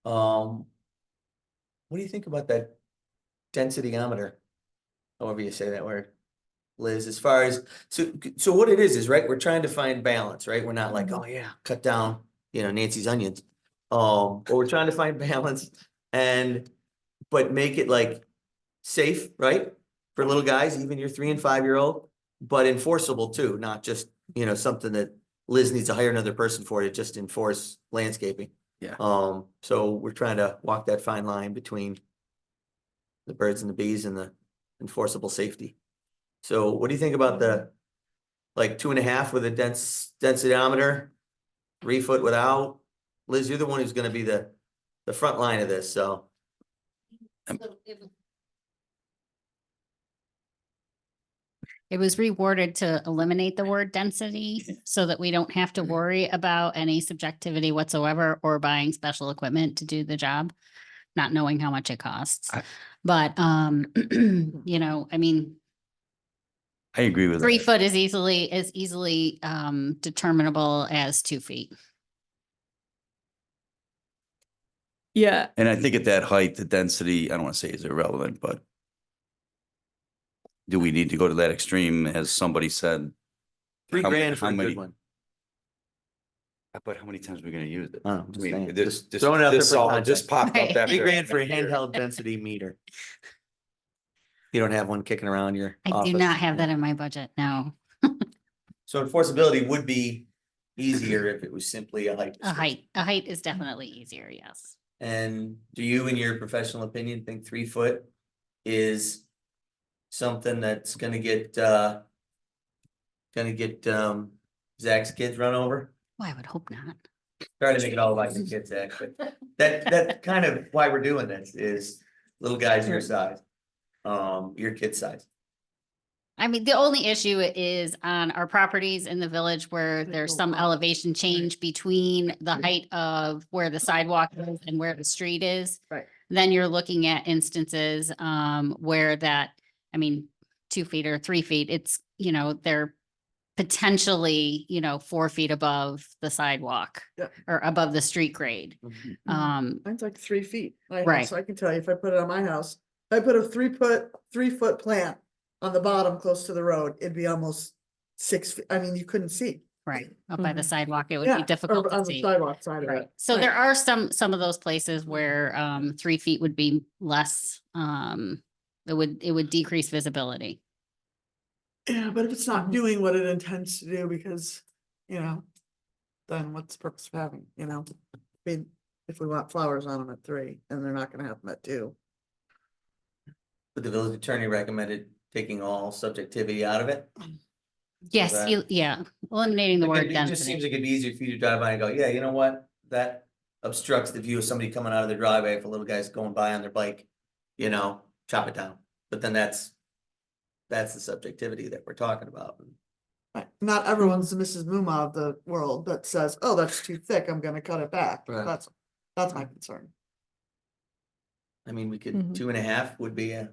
What do you think about that densityometer? However you say that word, Liz, as far as, so what it is right, we're trying to find balance, right? We're not like, oh yeah, cut down, Nancy's onions. But we're trying to find balance but make it like safe, right? For little guys, even your 3 and 5-year-old, but enforceable too, not just, something that Liz needs to hire another person for to just enforce landscaping. Yeah. So we're trying to walk that fine line between the birds and the bees and the enforceable safety. So what do you think about the 2.5 with a densitometer, 3 foot without? Liz, you're the one who's gonna be the front line of this, so. It was reworded to eliminate the word density so that we don't have to worry about any subjectivity whatsoever or buying special equipment to do the job. not knowing how much it costs. I- But, you know, I mean, I agree with 3 that. foot is easily determinable as 2 feet. Yeah, And I think at that height, the density, I don't want to say is irrelevant, but do we need to go to that extreme, as somebody said? $3 How- grand for how a many- good one. But how many times are we gonna use it? I don't know, I'm I just mean, saying. this, Just this, throwing it out there this for all context. just popped up Right. after. $3 grand for a handheld density meter. You don't have one kicking around your I office. do not have that in my budget, no. So enforceability would be easier if it was simply a height. A height is definitely easier, yes. And do you, in your professional opinion, think 3 foot is something that's gonna get Zach's kids run over? Well, I would hope not. Try to make it all about your kids, Zach, but that's kind of why we're doing this, is little guys your size, your kid's size. I mean, the only issue is on our properties in the village where there's some elevation change between the height of where the sidewalk is and where the street is. Right. Then you're looking at instances where that, I mean, 2 feet or 3 feet, it's, you know, they're potentially, you know, 4 feet above the sidewalk Yeah. or above the street grade. mine's like 3 feet. Right. So I can tell you, if I put it on my house, if I put a 3 foot plant on the bottom close to the road, it'd be almost 6 feet. I mean, you couldn't see. Right, up by the sidewalk, it would Yeah, be or difficult to on the see. sidewalk side of Right, it. so Right. there are some of those places where 3 feet would be less, it would decrease visibility. Yeah, but if it's not doing what it intends to do, because, then what's the purpose of having, I mean, if we want flowers on them at 3 and they're not gonna have them at 2. But the village attorney recommended taking all subjectivity out of it. Yes, that- eliminating the Like, word it just seems density. like it'd be easier for you to drive by and go, yeah, you know what? That obstructs the view of somebody coming out of their driveway if a little guy's going by on their bike, chop it down. But then that's the subjectivity that we're talking about. Right. Not everyone's the Mrs. Muma of the world that says, oh, that's too thick, I'm gonna cut it back. Right. That's my concern. I mean, we could, Mhm. 2.5 would be a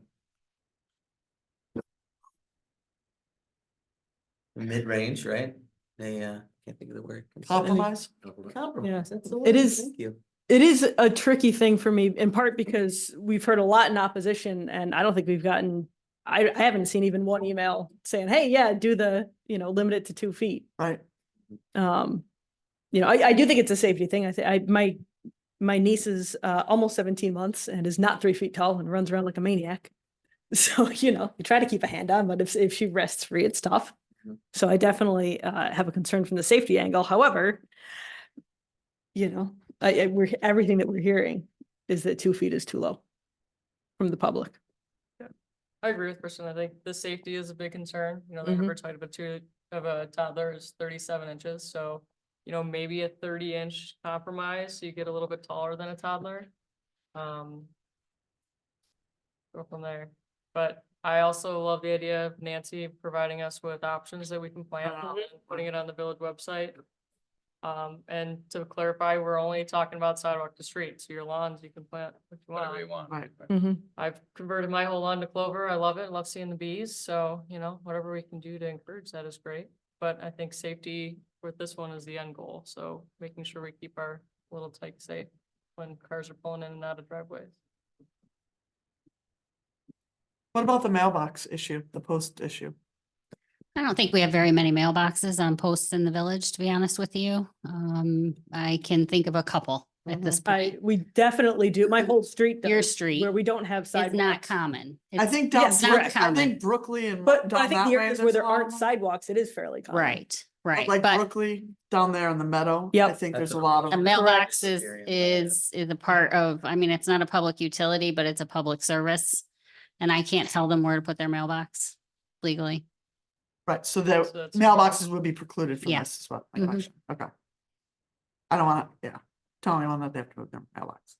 mid-range, right? Can't think of the word. Compromise? Compromise, that's the It word, is- thank you. It is a tricky thing for me, in part because we've heard a lot in opposition and I don't think we've gotten, I haven't seen even one email saying, hey, yeah, do the, limit it to 2 feet. Right. I do think it's a safety thing. My niece is almost 17 months and is not 3 feet tall and runs around like a maniac. So, you try to keep a hand on, but if she rests free, it's tough. So I definitely have a concern from the safety angle. However, everything that we're hearing is that 2 feet is too low from the public. I agree with Kristen. I think the safety is a big concern. The Mhm. average height of a toddler is 37 inches. So, maybe a 30-inch compromise, so you get a little bit taller than a toddler. Go from there. But I also love the idea of Nancy providing us with options that we can plan on and putting it on the village website. And to clarify, we're only talking about sidewalk to street, so your lawns, you can plant what you want. Whatever you want. Right. Mhm. I've converted my whole lawn to clover. I love it. Love seeing the bees. So, whatever we can do to encourage that is great. But I think safety with this one is the end goal. So making sure we keep our little tyke safe when cars are pulling in and out of driveways. What about the mailbox issue, the post issue? I don't think we have very many mailboxes on posts in the village, to be honest with you. I can think of a couple at this point. We definitely do. My whole street. Your does, street Where we don't have It's sidewalks. not common. I It's- think down, yes, Brook- not I common. think Brookley and. But I down think that the way, areas where there's there a lot aren't of them. sidewalks, it is fairly common. Right, right. Like But Brookley down there in the meadow. I Yep. think That's there's a a- lot of. a them. mailbox Correct. is a part of, I mean, it's not a public utility, but it's a public service. And I can't tell them where to put their mailbox legally. Right, so the So that's- mailboxes would be precluded from Yeah. this, is what my Mhm. question, okay. I don't wanna, tell anyone that they have to move their mailbox.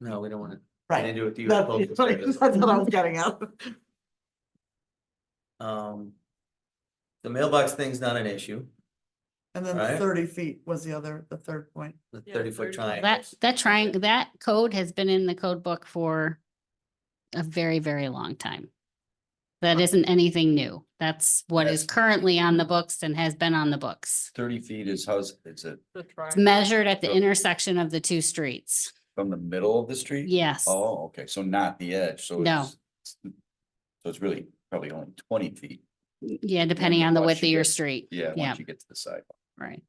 No, we don't want to Right. get into it. You That's have postal service. that's what I was getting at. The mailbox thing's not an issue. And then the Right. 30 feet was the third point. The Yeah, 30-foot 30. triangle. That code has been in the code book for a very, very long time. That isn't anything new. That's what is currently on the books and has been on the books. 30 feet is how's, it's a, The It's triangle. measured at the intersection of the two streets. from the middle of the street? Yes. Oh, okay, so not the edge, so No. So it's really probably only 20 feet. Yeah, depending on the Once width of you your get- street. Yeah, Yeah, once you get to the sidewalk. right.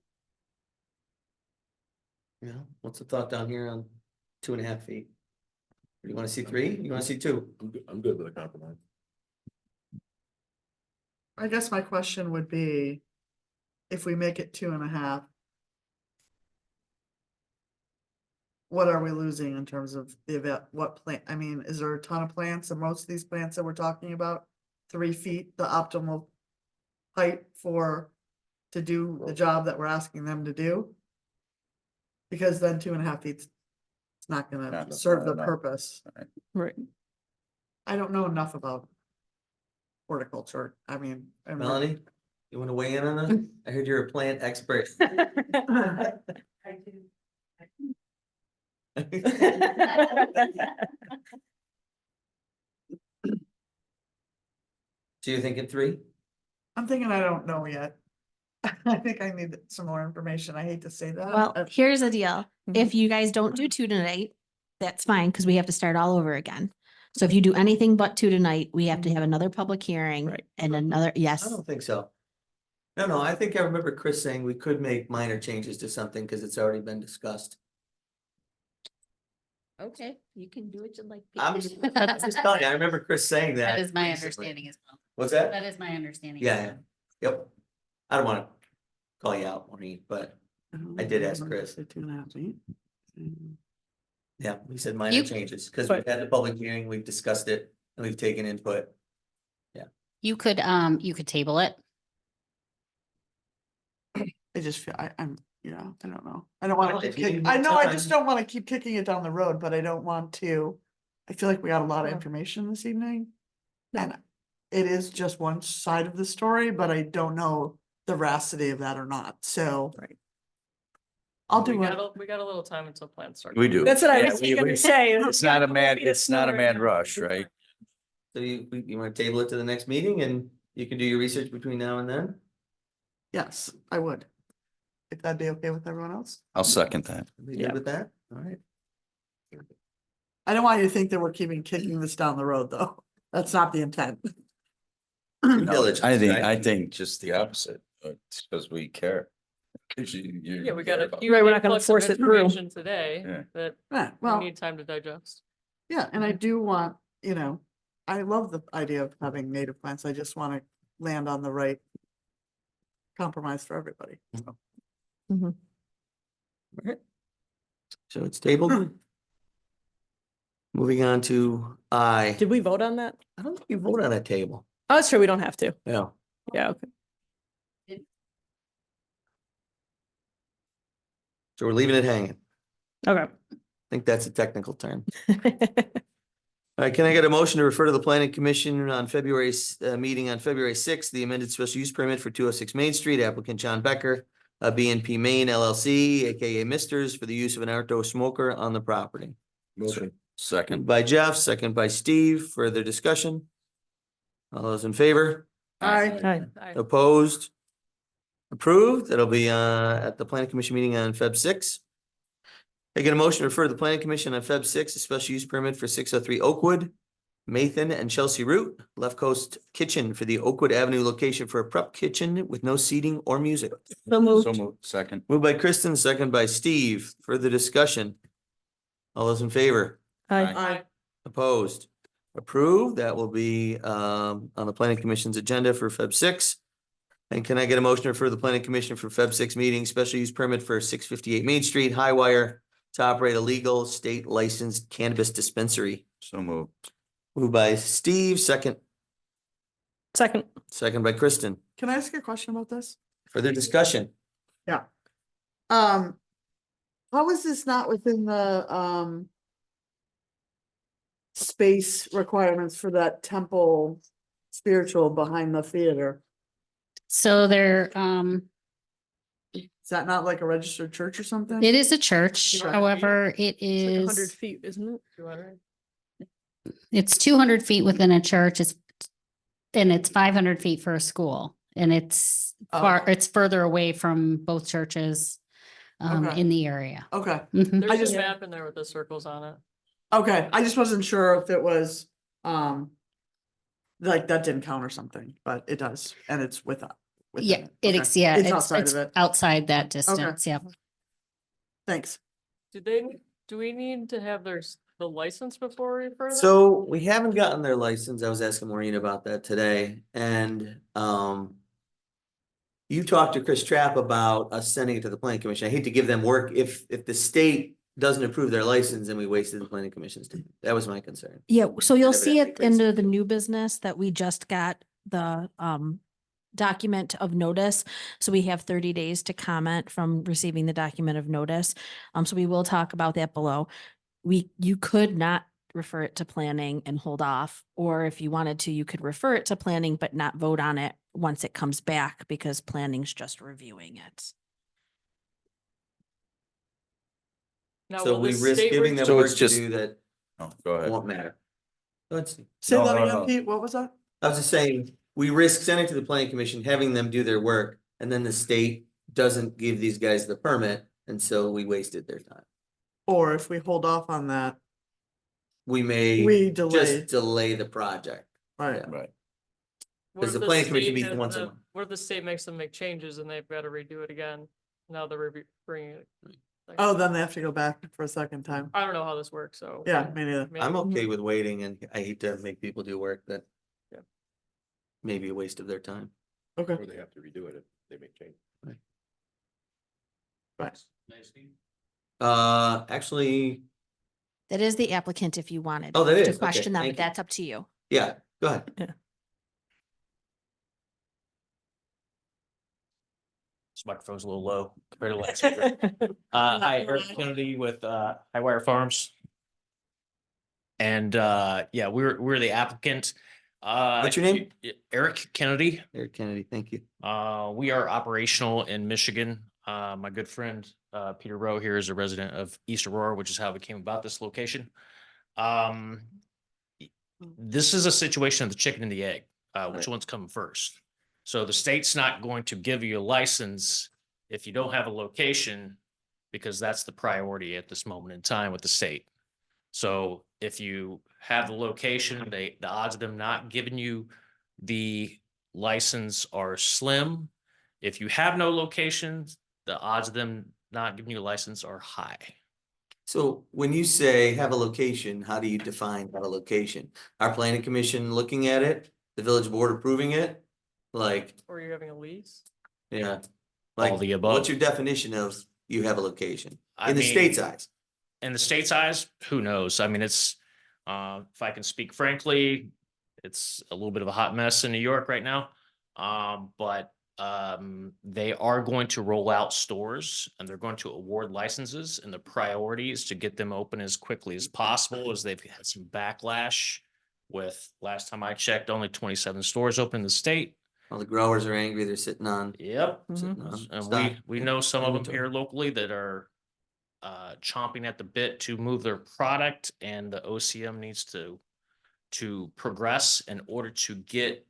Yeah, what's the thought down here on 2.5 feet? You wanna see 3? You wanna see 2? I'm good with a compromise. I guess my question would be, if we make it 2.5. What are we losing in terms of the event, what plant, I mean, is there a ton of plants, and most of these plants that we're talking about, 3 feet, the optimal height to do the job that we're asking them to do? Because then 2.5 feet, it's not gonna Not serve the enough. purpose. Right. I don't know enough about horticulture, I mean. Melanie, you wanna weigh in on that? I heard you're a plant expert. So you're thinking 3? I'm thinking I don't know yet. I think I need some more information, I hate to say that. Well, here's the deal. Mhm. If you guys don't do 2 tonight, that's fine, because we have to start all over again. So if you do anything but 2 tonight, we have to have another public hearing Right. and another, I yes. don't think so. No, I think I remember Chris saying we could make minor changes to something because it's already been discussed. Okay, you can do it you like. I'm just telling you, I remember Chris saying that. That is my recently. understanding as well. What's that? That is my understanding. as Yeah, well. yep. I don't wanna call you out, Maureen, but I did ask Chris. 2.5 feet. Yeah, we said minor You- changes, because we've had the public hearing, we've discussed it, and we've taken input. You could table it. I just feel, I'm, I don't know. I don't wanna Well, keep if you need kicking, more I know, I just time. don't wanna keep kicking it down the road, but I don't want to. I feel like we got a lot of Yeah. information this evening. And it is just one side of the story, but I don't know the veracity of that or not, so. Right. I'll do it. We got a little time until plans start. We do. That's what I Yeah, was we- gonna say. It's not a mad rush, right? So you wanna table it to the next meeting, and you can do your research between now and then? Yes, I would. If that'd be okay with everyone else. I'll second that. Be Yeah. good with that? All right. I don't want you to think that we're kicking this down the road, though. That's not the intent. No, Diligence, I right? think just the opposite, it's because we care. 'Cause Yeah, we got a Right, we're not gonna influx of force it through. information today Yeah. that Yeah, we well, need time to digest. yeah, and I do want, I love the idea of having native plants. I just want to land on the right compromise for everybody. So it's tabled. Moving on to I. Did we vote on that? I don't think you vote on a table. Oh, that's true. We don't have to. Yeah. Yeah, okay. So we're leaving it hanging. Okay. I think that's a technical term. All right, can I get a motion to refer to the planning commission on meeting on February 6th, the amended special use permit for 206 Main Street, applicant John Becker, BNP Maine LLC, AKA Misters, for the use of an outdoor smoker on the property. Motion. Second. By Jeff, second by Steve. Further discussion? All those in favor? Aye. Opposed? Approved. That'll be at the planning commission meeting on Feb 6. I get a motion to refer to the planning commission on Feb 6, a special use permit for 603 Oakwood, Mathan and Chelsea Route, Left Coast Kitchen for the Oakwood Avenue location for a prep kitchen with no seating or music. So moved. So moved. Second. Moved by Kristen, second by Steve. Further discussion? All those in favor? Aye. Aye. Opposed? Approved. That will be on the planning commission's agenda for Feb 6. And can I get a motion to refer to the planning commission for Feb 6 meeting, special use permit for 658 Main Street, Highwire, to operate a legal state licensed cannabis dispensary? So moved. Moved by Steve, second Second. by Kristen. Can I ask you a question about this? Further discussion? Yeah. How is this not within the space requirements for that temple spiritual behind the theater? So they're, Is that not like a registered church or something? It is a church, Right. however, it It's like 100 is, feet, isn't it? 200. it's 200 feet within a church. And it's 500 feet for a school. And it's Oh. it's further away from both churches Okay. in the area. Okay, Mhm. There's just- a map in there with the circles on it. okay, I just wasn't sure if it was, like that didn't count or something, but it does, and it's within Yeah, it. Okay. It's outside of it. outside that distance, yeah. Thanks. Do we need to have the license before we refer them? So we haven't gotten their license. I was asking Maureen about that today, and you talked to Chris Trapp about us sending it to the planning commission. I hate to give them work if the state doesn't approve their license and we wasted the planning commission's time. That was my concern. Yeah, so you'll And see evidently it Chris- into the new business that we just got the document of notice. So we have 30 days to comment from receiving the document of notice. So we will talk about that below. You could not refer it to planning and hold off, or if you wanted to, you could refer it to planning but not vote on it once it comes back because planning's just reviewing it. Now, So will we the risk state giving them So work it's to just- do that Oh, go ahead. won't matter. Let's see. Say No, that no, again, no. Pete, what was that? I was just saying, we risk sending to the planning commission, having them do their work, and then the state doesn't give these guys the permit, and so we wasted their time. Or if we hold off on that, We may We delay. just delay the project. right? Right. What Because if the planning commission state meets has once a the- month. What if the state makes them make changes and they've got to redo it again? Now they're bringing it. Oh, then they have to go back for a second time. I don't know how this works, so. Yeah, me neither. Maybe- I'm okay with waiting, and I hate to make people do work that Yeah. may be a waste of their time. Okay. Or they have to redo it if they make change. Right. Actually, That is the applicant if you wanted. Oh, that to is? Okay, question them, thank but you. that's up to you. yeah, go ahead. This microphone's a little low compared to last speaker. Hi, Eric Kennedy with Highwire Farms. And yeah, we're the applicant. What's your name? Eric Kennedy. Eric Kennedy, thank you. We are operational in Michigan. My good friend Peter Rowe here is a resident of East Aurora, which is how we came about this location. This is a situation of the chicken and the egg. Which one's coming first? So the state's not going to give you a license if you don't have a location, because that's the priority at this moment in time with the state. So if you have the location, the odds of them not giving you the license are slim. If you have no locations, the odds of them not giving you a license are high. So when you say have a location, how do you define have a location? Our planning commission looking at it, the village board approving it? Like, Or you're having a lease? yeah. All Like, the above. what's your definition of you have a location? I In the mean, state's eyes? In the state's eyes, who knows? I mean, it's, if I can speak frankly, it's a little bit of a hot mess in New York right now. But they are going to roll out stores and they're going to award licenses, and the priority is to get them open as quickly as possible, as they've had some backlash with, last time I checked, only 27 stores open in the state. All the growers are angry, they're sitting on. Yep. Sitting on And stock. we know some of them Inventory. here locally that are chomping at the bit to move their product, and the OCM needs to progress. In order to get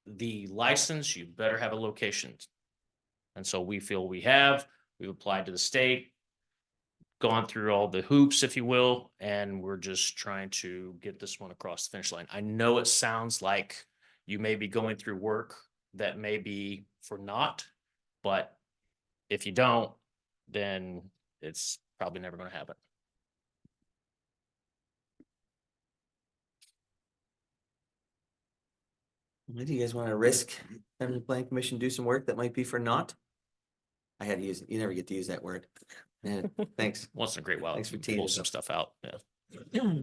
the license, you better have a location. And so we feel we've applied to the state, gone through all the hoops, if you will, and we're just trying to get this one across the finish line. I know it sounds like you may be going through work that may be for naught, but if you don't, then it's probably never going to happen. Do you guys want to risk having the planning commission do some work that might be for naught? I had to use it. You never get to use that word. Yeah, thanks. Once in a great while, Thanks for pull teeing it some up. stuff out. Yeah. I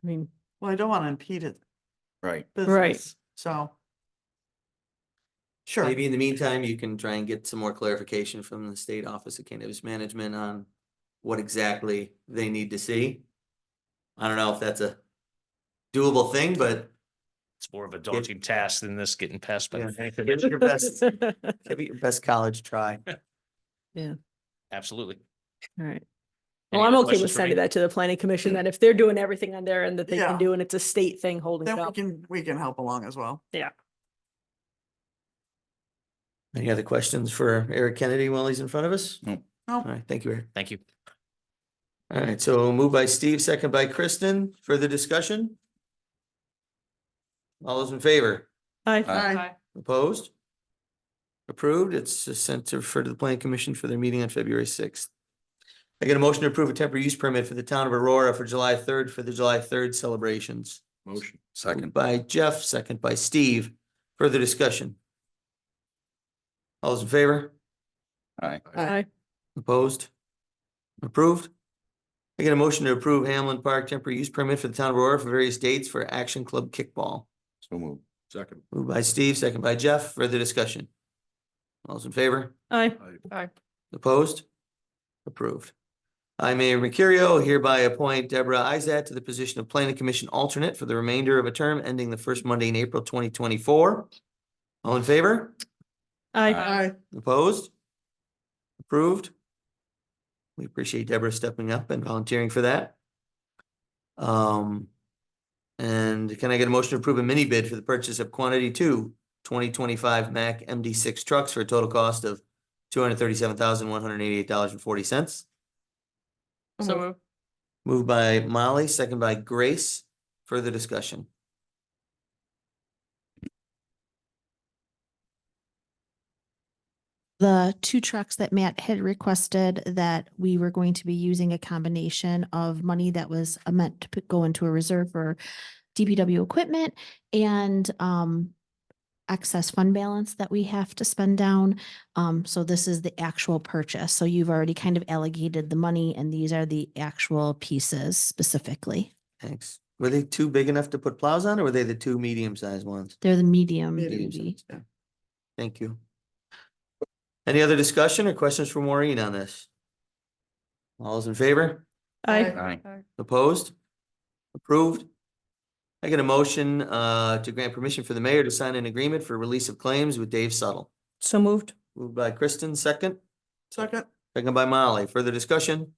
mean, Well, I don't want to impede it. Right. Business, so. Sure. Maybe in the meantime, you can try and get some more clarification from the State Office of Cannabis Management on what exactly they need to see. I don't know if that's a doable thing, but It's more of a daunting task than this getting passed by. Yeah. the Give it your best, give it your best college try. Yeah, Absolutely. all right. Any Well, I'm other okay questions with for me? sending that to the planning commission, that if they're doing everything on their end that they Yeah. can do, and it's a state thing holding it Then up. we can help along as well. Yeah. Any other questions for Eric Kennedy while he's in front of us? No. All right, thank you, Eric. Thank you. All right, so moved by Steve, second by Kristen. Further discussion? All those in favor? Aye. Aye. Opposed? Approved. It's just sent to refer to the planning commission for their meeting on February 6th. I get a motion to approve a temporary use permit for the town of Aurora for July 3rd for the July 3rd celebrations. Motion. Moved Second. by Jeff, second by Steve. Further discussion? All those in favor? Aye. Aye. Opposed? Approved. I get a motion to approve Hamlin Park temporary use permit for the town of Aurora for various dates for Action Club Kickball. So moved. Second. Moved by Steve, second by Jeff. Further discussion? All those in favor? Aye. Aye. Opposed? Approved. I, Mayor Mercurio, hereby appoint Deborah Izat to the position of Planning Commission alternate for the remainder of a term ending the first Monday in April 2024. All in favor? Aye. Aye. Opposed? Approved. We appreciate Deborah stepping up and volunteering for that. And can I get a motion to approve a mini bid for the purchase of quantity 2025 Mack MD6 trucks for a total cost of $237,188.40. So moved. Moved by Molly, second by Grace. Further discussion? The two trucks that Matt had requested, that we were going to be using a combination of money that was meant to go into a reserve for DPW equipment and excess fund balance that we have to spend down. So this is the actual purchase. So you've already kind of allocated the money, and these are the actual pieces specifically. Thanks. Were they too big enough to put plows on, or were they the two medium-sized ones? They're the medium Medium duty. size, yeah. Thank you. Any other discussion or questions for Maureen on this? All those in favor? Aye. Aye. Opposed? Approved? I get a motion to grant permission for the mayor to sign an agreement for release of claims with Dave Suttle. So moved. Moved by Kristen, second. Second. Second by Molly. Further discussion?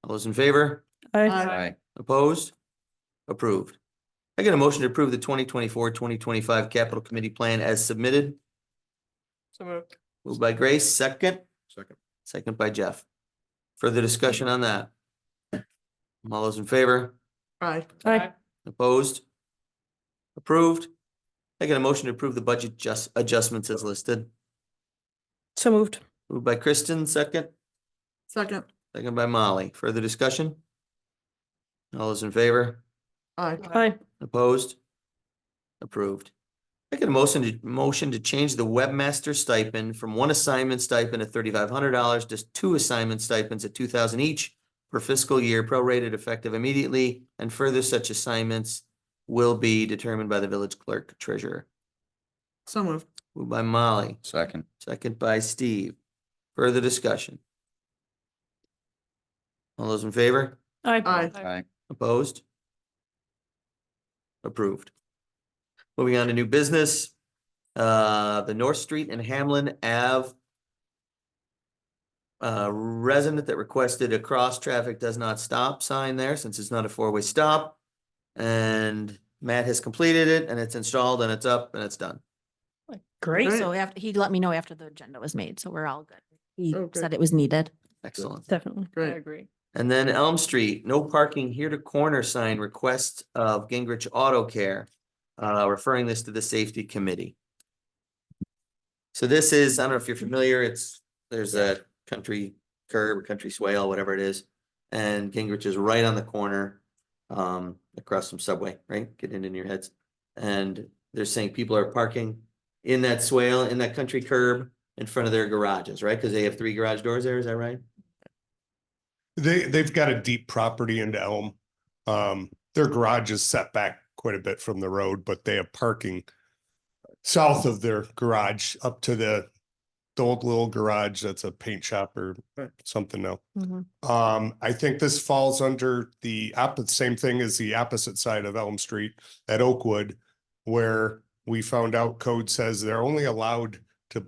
All those in favor? Aye. Aye. Opposed? Approved. I get a motion to approve the 2024-2025 capital committee plan as submitted. So moved. Moved by Grace, second. Second. Second by Jeff. Further discussion on that? All those in favor? Aye. Aye. Opposed? Approved. I get a motion to approve the budget adjustments as listed. So moved. Moved by Kristen, second. Second. Second by Molly. Further discussion? All those in favor? Aye. Aye. Opposed? Approved. I get a motion to change the webmaster stipend from one assignment stipend of $3,500 to two assignment stipends at $2,000 each per fiscal year, prorated effective immediately, and further such assignments will be determined by the village clerk treasurer. So moved. Moved by Molly, Second. second by Steve. Further discussion? All those in favor? Aye. Aye. Aye. Opposed? Approved. Moving on to new business. The North Street and Hamlin Ave resident that requested a cross traffic does not stop sign there, since it's not a four-way stop. And Matt has completed it, and it's installed, and it's up, and it's done. Great. So after, he let me know after the agenda was made, so we're all good. He Okay. said it was needed. Excellent. Definitely. I Great. agree. And then Elm Street, no parking here to corner sign request of Gingrich Auto Care, referring this to the safety committee. So this is, I don't know if you're familiar, there's a country curb or country swale, whatever it is. And Gingrich is right on the corner, across from Subway, right? Get it in your heads. And they're saying people are parking in that swale, in that country curb in front of their garages, right? Because they have 3 garage doors there, is that right? They've got a deep property into Elm. Their garage is set back quite a bit from the road, but they have parking south of their garage up to the old little garage. That's a paint shop or something now. I think this falls under the same thing as the opposite side of Elm Street at Oakwood. where we found out code says they're only allowed to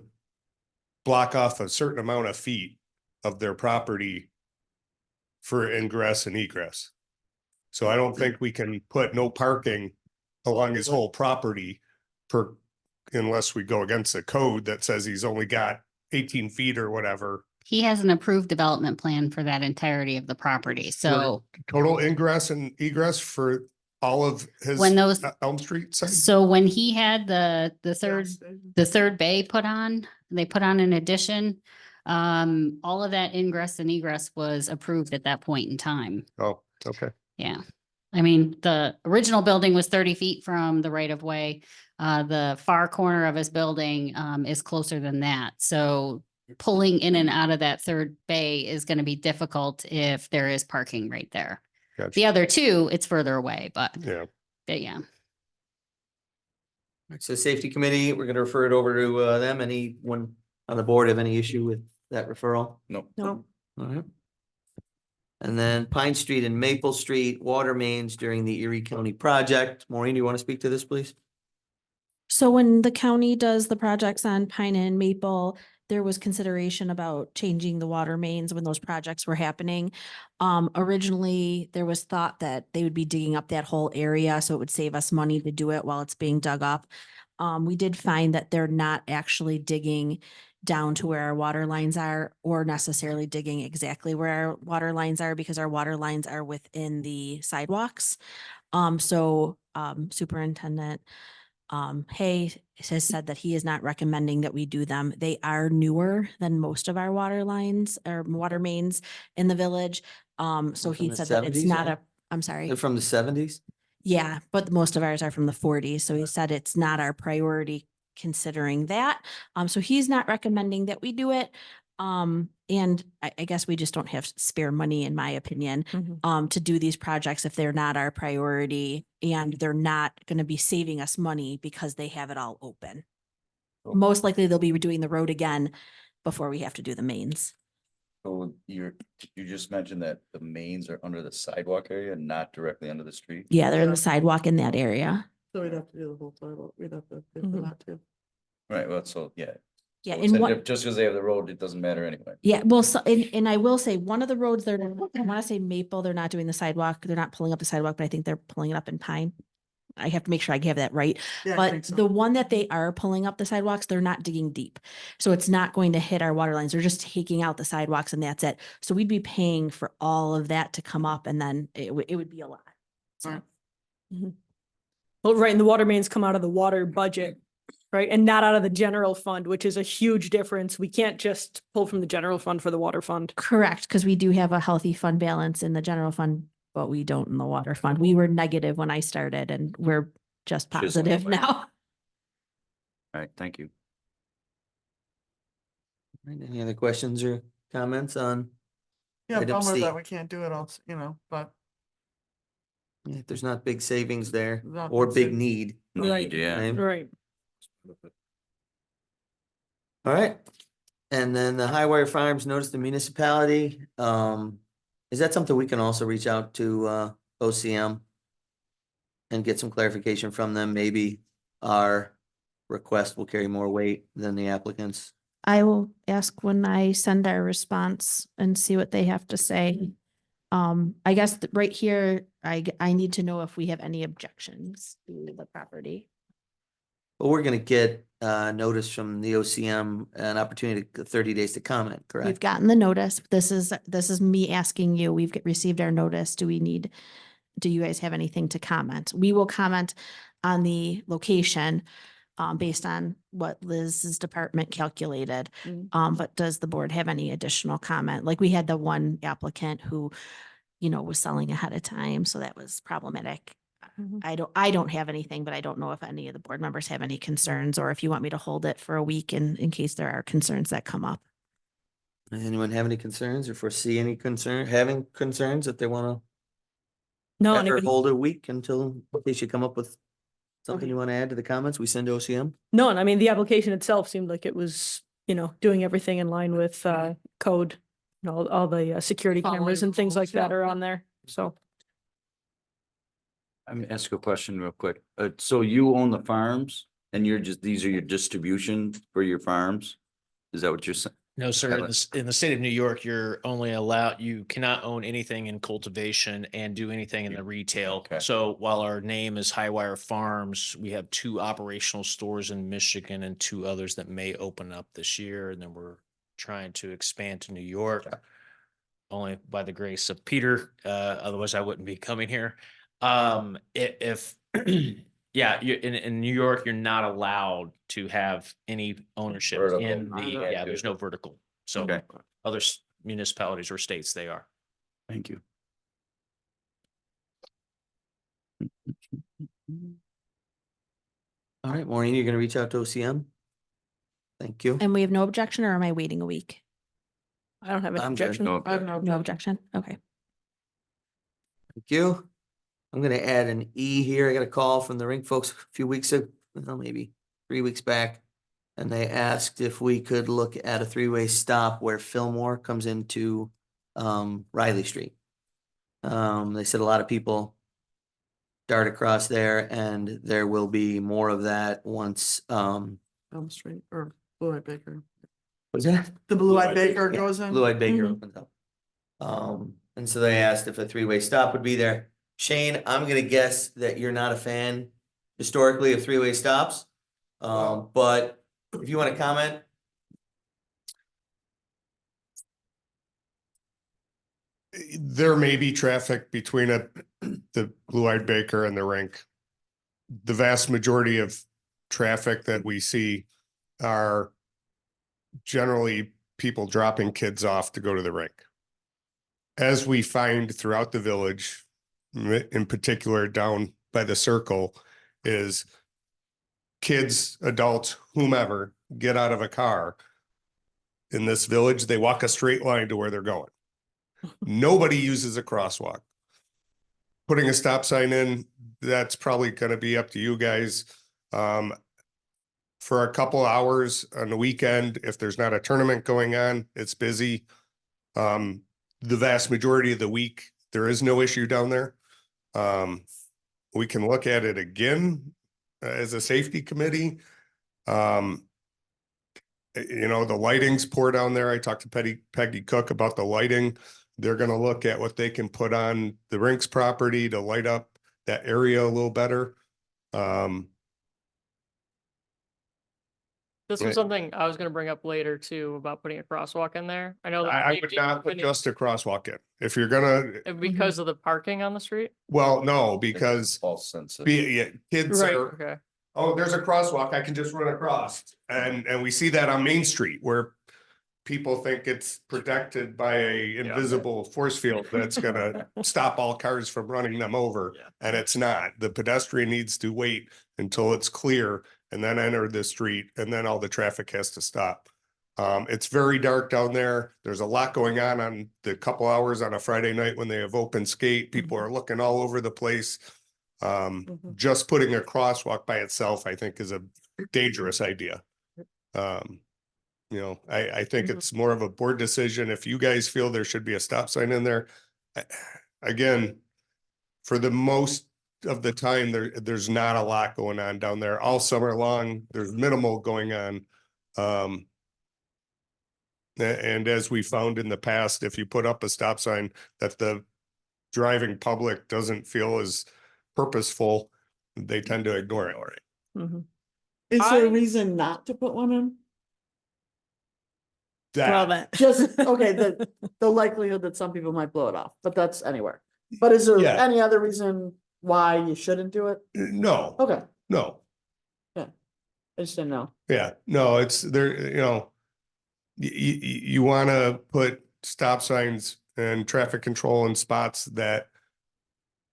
block off a certain amount of feet of their property for ingress and egress. So I don't think we can put no parking along his whole property unless we go against the code that says he's only got 18 feet or whatever. He has an approved development plan for that entirety of the property. So Total ingress and egress for all of his when those, Elm Street side? so when he had the third bay put on, they put on an addition. All of that ingress and egress was approved at that point in time. Oh, okay. Yeah. I mean, the original building was 30 feet from the right of way. The far corner of his building is closer than that. So pulling in and out of that third bay is going to be difficult if there is parking right there. Gotcha. The other two, it's further away, but Yeah. yeah. So safety committee, we're gonna refer it over to them. Anyone on the board have any issue with that referral? No. No. All right. And then Pine Street and Maple Street water mains during the Erie County project. Maureen, do you want to speak to this, please? So when the county does the projects on Pine and Maple, there was consideration about changing the water mains when those projects were happening. Originally, there was thought that they would be digging up that whole area, so it would save us money to do it while it's being dug up. We did find that they're not actually digging down to where our water lines are, or necessarily digging exactly where our water lines are, because our water lines are within the sidewalks. Superintendent Hay has said that he is not recommending that we do them. They are newer than most of our water lines or water mains in the village. So From he the said that it's 70s, not yeah? I'm sorry. They're from the 70s? Yeah, but most of ours are from the 40s. So he said it's not our priority considering that. So he's not recommending that we do it. And I guess we just don't have spare money, in my opinion, to do these projects if they're not our priority and they're not going to be saving us money because they have it all open. Most likely they'll be redoing the road again before we have to do the mains. So you just mentioned that the mains are under the sidewalk area, not directly under the street? Yeah, they're in the sidewalk in that area. So we'd have to do the whole sidewalk. We'd have to pay for that too. Right, well, so, yeah. Yeah, So and it's what, just because they have the road, it doesn't matter anyway. yeah, well, so, and I will say, one of the roads they're, I want to say Maple, they're not doing the sidewalk. They're not pulling up the sidewalk, but I think they're pulling it up in Pine. I have to make sure I have that right. Yeah, I But think so. the one that they are pulling up the sidewalks, they're not digging deep. So it's not going to hit our water lines. They're just taking out the sidewalks and that's it. So we'd be paying for all of that to come up, and then it would be a lot. So. Right. Well, right, and the water mains come out of the water budget, right? And not out of the general fund, which is a huge difference. We can't just pull from the general fund for the water fund. Correct, because we do have a healthy fund balance in the general fund, but we don't in the water fund. We were negative when I started and we're just went positive away. now. All right, thank you. Right, any other questions or comments on? Yeah, Item bummer C. that we can't do it all, but If there's not big savings there Not or big big savings. need. Right. Yeah. right? Right. All right. And then the Highwire Farms notice the municipality. Is that something we can also reach out to OCM? And get some clarification from them? Maybe our request will carry more weight than the applicants. I will ask when I send our response and see what they have to say. I guess right here, I need to know if we have any objections to the property. But we're gonna get notice from the OCM, an opportunity, 30 days to comment, We've correct? gotten the notice. This is me asking you. We've received our notice. Do you guys have anything to comment? We will comment on the location based on what Liz's department calculated. But does the board have any additional comment? Like, we had the one applicant who, was selling ahead of time, so that was problematic. I don't have anything, but I don't know if any of the board members have any concerns, or if you want me to hold it for a week in case there are concerns that come up. Does anyone have any concerns or foresee any having concerns that they wanna? No, Or anybody, hold a week until they should come up with something you wanna add to the comments we send to OCM? no, and I mean, the application itself seemed like it was, doing everything in line with code. All the security cameras and things like that are on there, so. I'm gonna ask a question real quick. So you own the farms and these are your distribution for your farms? Is that what you're saying? No, sir. In the state of New York, you cannot own anything in cultivation and do anything in the retail. Okay. So while our name is Highwire Farms, we have 2 operational stores in Michigan and 2 others that may open up this year. And then we're trying to expand to New York. Only by the grace of Peter, otherwise I wouldn't be coming here. If yeah, in New York, you're not allowed to have any ownership in there's no vertical. So Okay. other municipalities or states, they are. Thank you. All right, Maureen, you're gonna reach out to OCM? Thank you. And we have no objection, or am I waiting a week? I don't have an I'm good. objection. No, I have no No objection. objection? Okay. Thank you. I'm gonna add an E here. I got a call from the rink folks a few weeks ago, well, maybe 3 weeks back. And they asked if we could look at a 3-way stop where Fillmore comes into Riley Street. They said a lot of people dart across there, and there will be more of that once Elm Street or Blue-Eyed Baker. what's that? The Blue-Eyed Baker Yeah, goes in. Blue-Eyed Baker Mhm. opens up. And so they asked if a 3-way stop would be there. Shane, I'm gonna guess that you're not a fan historically of 3-way stops. But if you wanna comment, There may be traffic between the Blue-Eyed Baker and the rink. The vast majority of traffic that we see are generally people dropping kids off to go to the rink. As we find throughout the village, in particular down by the circle, is kids, adults, whomever, get out of a car in this village, they walk a straight line to where they're going. Nobody uses a crosswalk. Putting a stop sign in, that's probably going to be up to you guys. For a couple hours on the weekend, if there's not a tournament going on, it's busy. The vast majority of the week, there is no issue down there. We can look at it again as a safety committee. The lighting's poor down there. I talked to Peggy Cook about the lighting. They're going to look at what they can put on the rinks property to light up that area a little better. This was something I was gonna bring up later too, about putting a crosswalk in there. I know. that I would safety not put committee- just a crosswalk in. If you're gonna, Because of the parking on the street? well, no, because False sense of. kids Right, are, okay. oh, there's a crosswalk, I can just run across. And we see that on Main Street where people think it's protected by a invisible force field that's gonna stop all cars from running them over. And it's not. The pedestrian needs to wait until it's clear and then enter the street, and then all the traffic has to stop. It's very dark down there. There's a lot going on the couple hours on a Friday night when they have open skate. People are looking all over the place. Just putting a crosswalk by itself, I think, is a dangerous idea. I think it's more of a board decision. If you guys feel there should be a stop sign in there, again, for the most of the time, there's not a lot going on down there all summer long. There's minimal going on. And as we found in the past, if you put up a stop sign that the driving public doesn't feel is purposeful, they tend to ignore it. Is there a reason not to put one in? That, that. Just, okay, the likelihood that some people might blow it off, but that's anywhere. But is there Yeah. any other reason why you shouldn't do it? no, Okay, no. I just didn't know. Yeah, no, it's there, you want to put stop signs and traffic control in spots that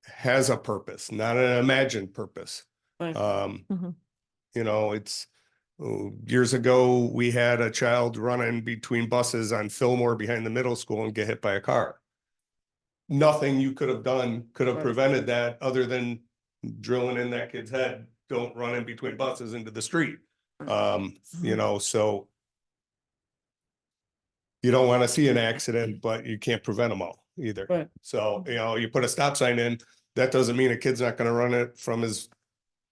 has a purpose, not an imagined purpose. Right. It's years ago, we had a child running between buses on Fillmore behind the middle school and get hit by a car. Nothing you could have done could have Right. prevented that other than drilling in that kid's head. Don't run in between buses into the street. So you don't want to see an accident, but you can't prevent them all either. Right. So, you put a stop sign in, that doesn't mean a kid's not gonna run it from his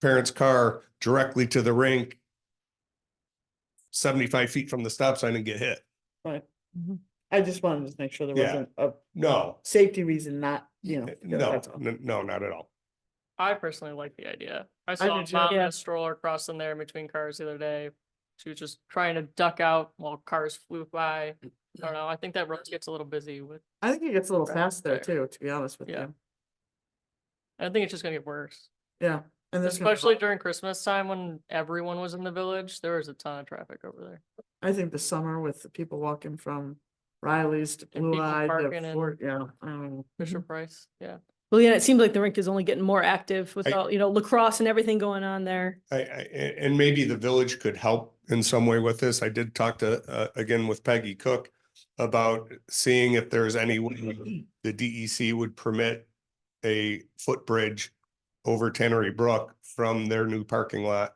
parents' car directly to the rink 75 feet from the stop sign and get hit. Right. I just wanted to make sure there Yeah. wasn't a No, safety reason not, you know. no, that's all. no, not at all. I personally like the idea. I saw do a too. mom in Yeah. a stroller crossing there in between cars the other day. She was just trying to duck out while cars flew by. I don't know. I think that road gets a little busy with, I think it gets a little Right fast there there. too, to be honest with Yeah. you. I think it's just gonna get worse. Yeah. And there's gonna be a Especially lot- during Christmas time when everyone was in the village, there was a ton of traffic over there. I think the summer with the people walking from Riley's to And Blue people Eye parking to in Fort, yeah. I don't know. Fisher Price, yeah. Well, yeah, it seems like the rink is only getting more active with all, lacrosse and everything going on there. And maybe the village could help in some way with this. I did talk to, again with Peggy Cook about seeing if there's any way the DEC would permit a footbridge over Tannery Brook from their new parking lot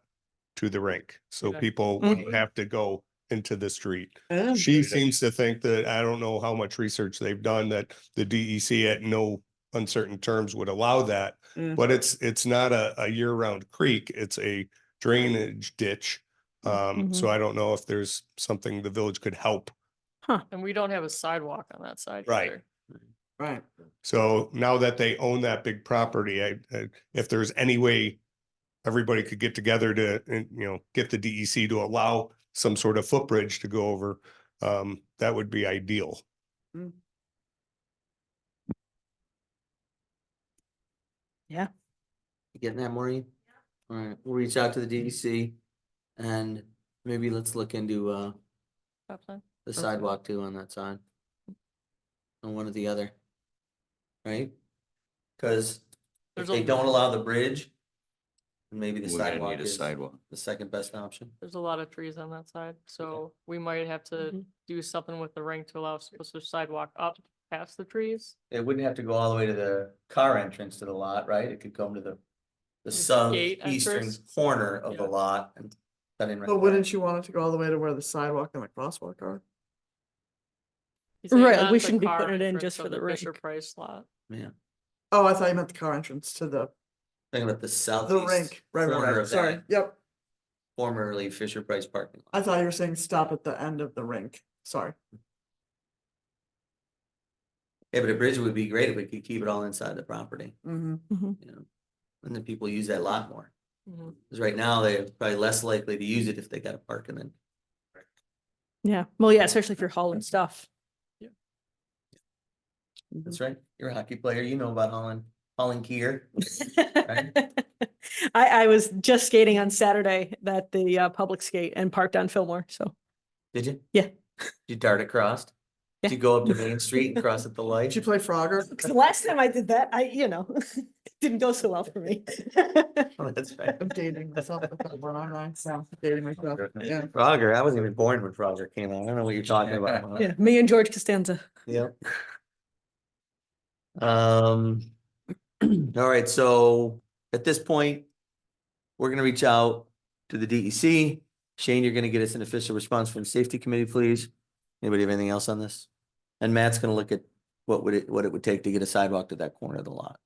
to the rink. So Okay. people wouldn't have to go into the street. Yeah. She seems to think that, I don't know how much research they've done, that the DEC at no uncertain terms would allow that. Mm. But it's not a year-round creek, it's a drainage ditch. So I don't know if there's something the village could help. And we don't have a sidewalk on that side Right. either. Right. So now that they own that big property, if there's any way everybody could get together to, get the DEC to allow some sort of footbridge to go over, that would be ideal. Yeah. You getting that, Maureen? All right, we'll reach out to the DEC and maybe let's look into Stop sign. the sidewalk too on that side. On one or the other. Right? Cause if There's they a- don't allow the bridge, maybe the We're gonna sidewalk need a is sidewalk. the second best option. There's a lot of trees on that side, so we might have to do something with the rink to allow us to push the sidewalk up past the trees. It wouldn't have to go all the way to the car entrance to the lot, right? It could come to the gate southeastern entrance? corner of the Yeah. lot and cut in right But there. wouldn't you want it to go all the way to where the sidewalk and the crosswalk are? He's saying Right, not we the shouldn't be car putting it in entrance just of for the Fisher rink. Price lot. Yeah, Oh, I thought you meant the car entrance to the thinking about the southeast rink. Right, corner right, of sorry. that Yep. formerly Fisher Price parking lot. I thought you were saying stop at the end of the rink. Sorry. Yeah, but a bridge would be great if we could keep it all inside the property, Mm-hmm. you know? And then people use that lot more. Mhm. Cause right now they're probably less likely to use it if they gotta park and then. Yeah. Well, yeah, especially if you're hauling stuff. That's right. You're a hockey player, you know about hauling gear. I was just skating on Saturday at the public skate and parked on Fillmore, so. Did you? Yeah. You dart across? Did you go up to Main Street and cross at the light? Did you play Frogger? The last time I did that, it didn't go so well for me. Oh, that's right. I'm dating myself. Dating myself. Yeah. Frogger, I wasn't even born when Frogger came out. I don't know what you're talking about. Yeah, me and George Costanza. Yep. All right, so at this point, we're gonna reach out to the DEC. Shane, you're gonna get us an official response from the safety committee, please. Anybody have anything else on this? And Matt's gonna look at what it would take to get a sidewalk to that corner of the lot.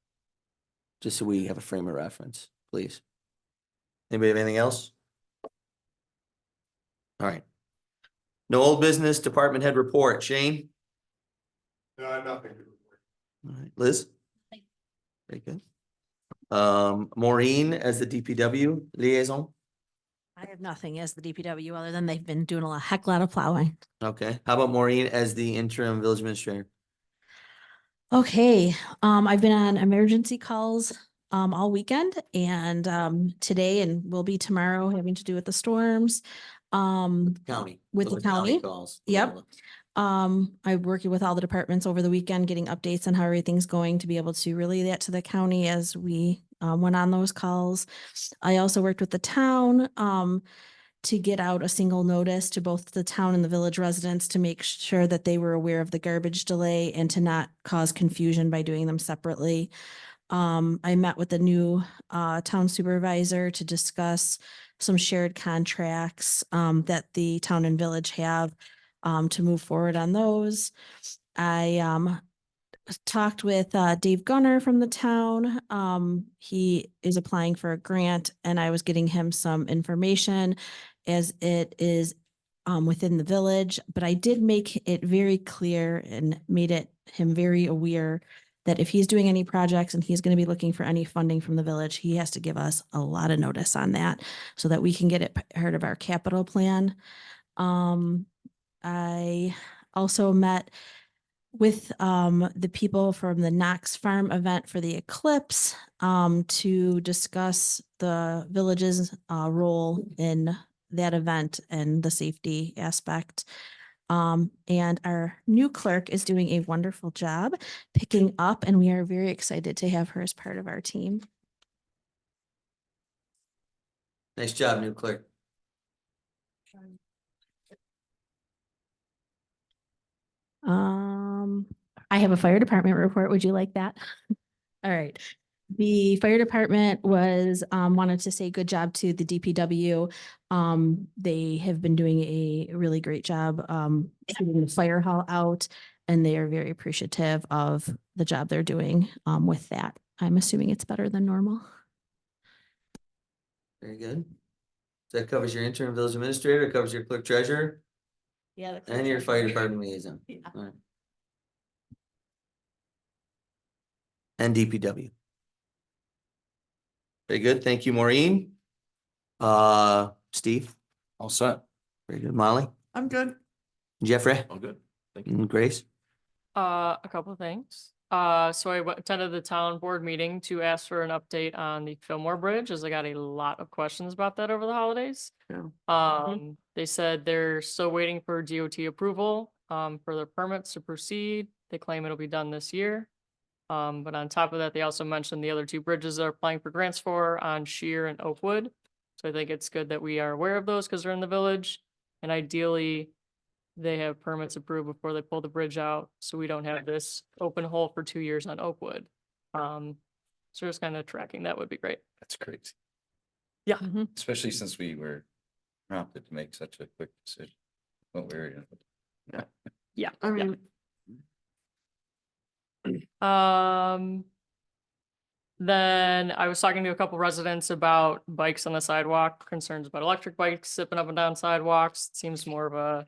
Just so we have a frame of reference, please. Anybody have anything else? All right. No old business, department head report, Shane? Nothing. All right, Liz? Very good. Maureen as the DPW liaison, I have nothing as the DPW other than they've been doing a heck lot of plowing. okay. How about Maureen as the interim village administrator? Okay, I've been on emergency calls all weekend and today and will be tomorrow having to do with the storms. County. With the Those are county. calls. Yep. I'm working with all the departments over the weekend, getting updates on how everything's going to be able to relay that to the county as we went on those calls. I also worked with the town to get out a single notice to both the town and the village residents to make sure that they were aware of the garbage delay and to not cause confusion by doing them separately. I met with the new town supervisor to discuss some shared contracts that the town and village have to move forward on those. I talked with Dave Gunner from the town. He is applying for a grant and I was getting him some information as it is within the village, but I did make it very clear and made him very aware that if he's doing any projects and he's going to be looking for any funding from the village, he has to give us a lot of notice on that so that we can get it part of our capital plan. I also met with the people from the Knox Farm event for the eclipse to discuss the village's role in that event and the safety aspect. And our new clerk is doing a wonderful job picking up, and we are very excited to have her as part of our team. Nice job, new clerk. I have a fire department report. Would you like that? All right. The fire department was, wanted to say good job to the DPW. They have been doing a really great job, keeping the fire hall out, and they are very appreciative of the job they're doing, with that. I'm assuming it's better than normal. Very good. So that covers your interim village administrator, it covers your clerk treasurer, Yeah. and your fire department liaison. Yeah. All right. And DPW. Very good. Thank you, Maureen. Steve, All set. very good. Molly, I'm good. Jeffrey, All good. Thank you. and Grace. A couple of things. So I attended the town board meeting to ask for an update on the Fillmore Bridge, as I got a lot of questions about that over the holidays. Yeah. They said they're still waiting for DOT approval, for their permits to proceed. They claim it'll be done this year. But on top of that, they also mentioned the other two bridges they're applying for grants for on Sheer and Oakwood. So I think it's good that we are aware of those because they're in the village. And ideally, they have permits approved before they pull the bridge out, so we don't have this open hole for 2 years on Oakwood. So just kind of tracking that would be great. That's crazy. Yeah. Especially since we were prompted to make such a quick decision. What we're in. Yeah. I mean, Then I was talking to a couple residents about bikes on the sidewalk, concerns about electric bikes zipping up and down sidewalks. It seems more of a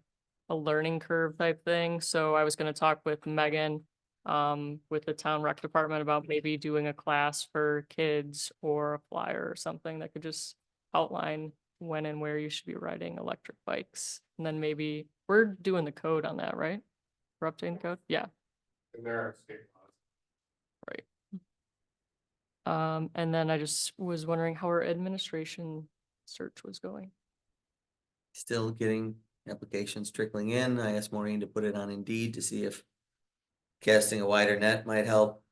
learning curve type thing. So I was going to talk with Megan, with the town rec department about maybe doing a class for kids or a flyer or something that could just outline when and where you should be riding electric bikes. And then maybe we're doing the code on that, right? We're updating the code? Yeah. And there are state laws. Right. And then I just was wondering how our administration search was going. Still getting applications trickling in. I asked Maureen to put it on Indeed to see if casting a wider net might help.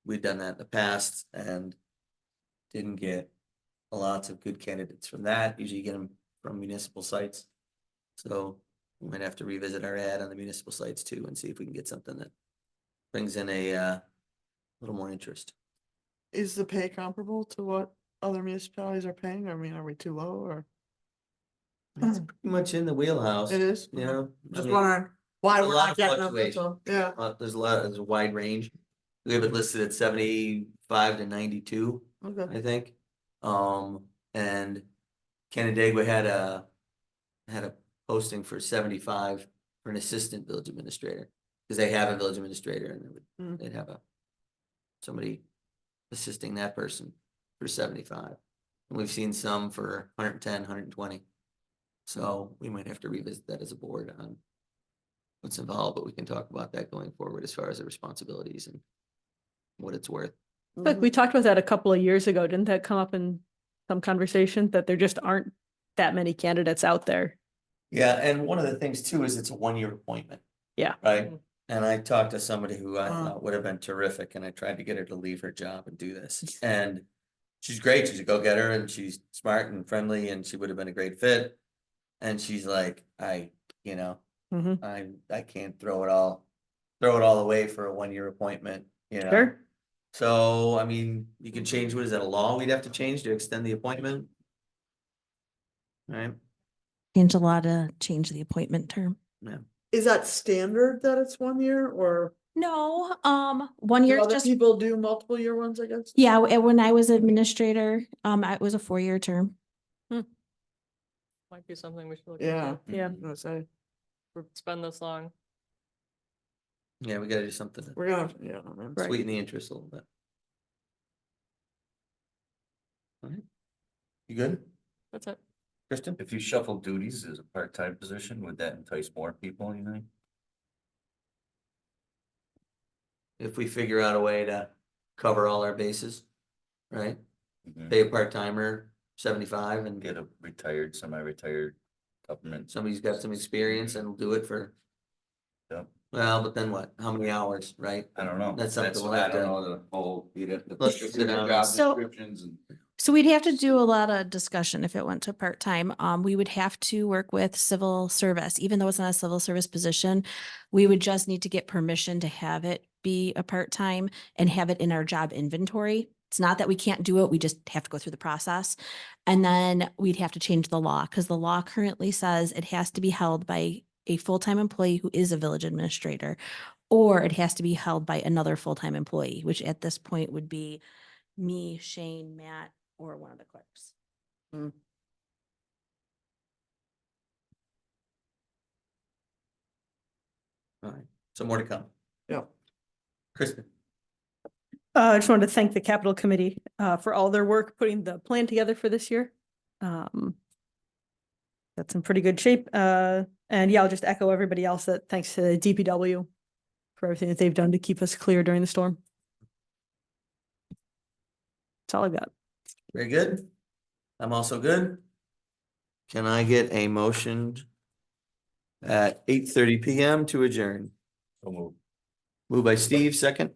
We've done that in the past and didn't get lots of good candidates from that. Usually get them from municipal sites. So we might have to revisit our ad on the municipal sites too and see if we can get something that brings in a little more interest. is the pay comparable to what other municipalities are paying? I mean, are we too low or? It's pretty much in the wheelhouse. It is? You know, I Just mean, wondering why a we're lot not of getting them, that's fluctuation. all. Yeah, There's a wide range. We have it listed at 75 to 92, okay. I think. And Canandaigua had a posting for 75 for an assistant village administrator. Because they have a village administrator and they'd have somebody assisting that person for 75. And we've seen some for 110, 120. So we might have to revisit that as a board on what's involved, but we can talk about that going forward as far as the responsibilities and what it's worth. Like we talked about that a couple of years ago. Didn't that come up in some conversation that there just aren't that many candidates out there? Yeah, and one of the things too is it's a 1-year appointment. Yeah. Right? And I talked to somebody who I thought would have been terrific, and I tried to get her to leave her job and do this. And she's great, she's a go-getter, and she's smart and friendly, and she would have been a great fit. And she's like, I can't throw it all away for a 1-year appointment, you know? Sure. So, I mean, you can change, what is that, a law we'd have to change to extend the appointment? Right? Change a law to change the appointment term. Yeah. Is that standard that it's 1 year or No, 1 Do year is other just, people do multiple year ones, I guess? yeah, when I was administrator, it was a 4-year term. Might be something we should look Yeah. into. Yeah. I'm gonna say, It's been this long. Yeah, we gotta do something to we're gonna, yeah, man. Right. sweeten the interest a little bit. All right. You good, That's it. Kristen? If you shuffle duties as a part-time position, would that entice more people, you think? If we figure out a way to cover all our bases, right? Mhm. Pay a part-timer 75 and Get a retired, semi-retired government. somebody's got some experience and will do it for, Yep. well, but then what? How many hours, right? I don't know. That's something we'll I have don't to- know the whole, you'd have to. Let's do sit their down. job So- descriptions and. So we'd have to do a lot of discussion if it went to part-time. We would have to work with civil service, even though it's not a civil service position. We would just need to get permission to have it be a part-time and have it in our job inventory. It's not that we can't do it, we just have to go through the process. And then we'd have to change the law because the law currently says it has to be held by a full-time employee who is a village administrator, or it has to be held by another full-time employee, which at this point would be me, Shane, Matt, or one of the clerks. All right, so more to come. Yeah. Kristen? I just wanted to thank the capital committee for all their work putting the plan together for this year. That's in pretty good shape. And yeah, I'll just echo everybody else that thanks to the DPW for everything that they've done to keep us clear during the storm. That's all I've got. Very good. I'm also good. Can I get a motion at 8:30 PM to adjourn? So move. Moved by Steve, second.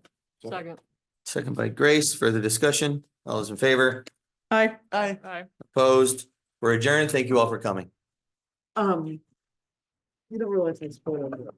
Second. Second by Grace. Further discussion? All those in favor? Aye. Aye. Opposed? We're adjourned. Thank you all for coming. You don't realize I spoiled it.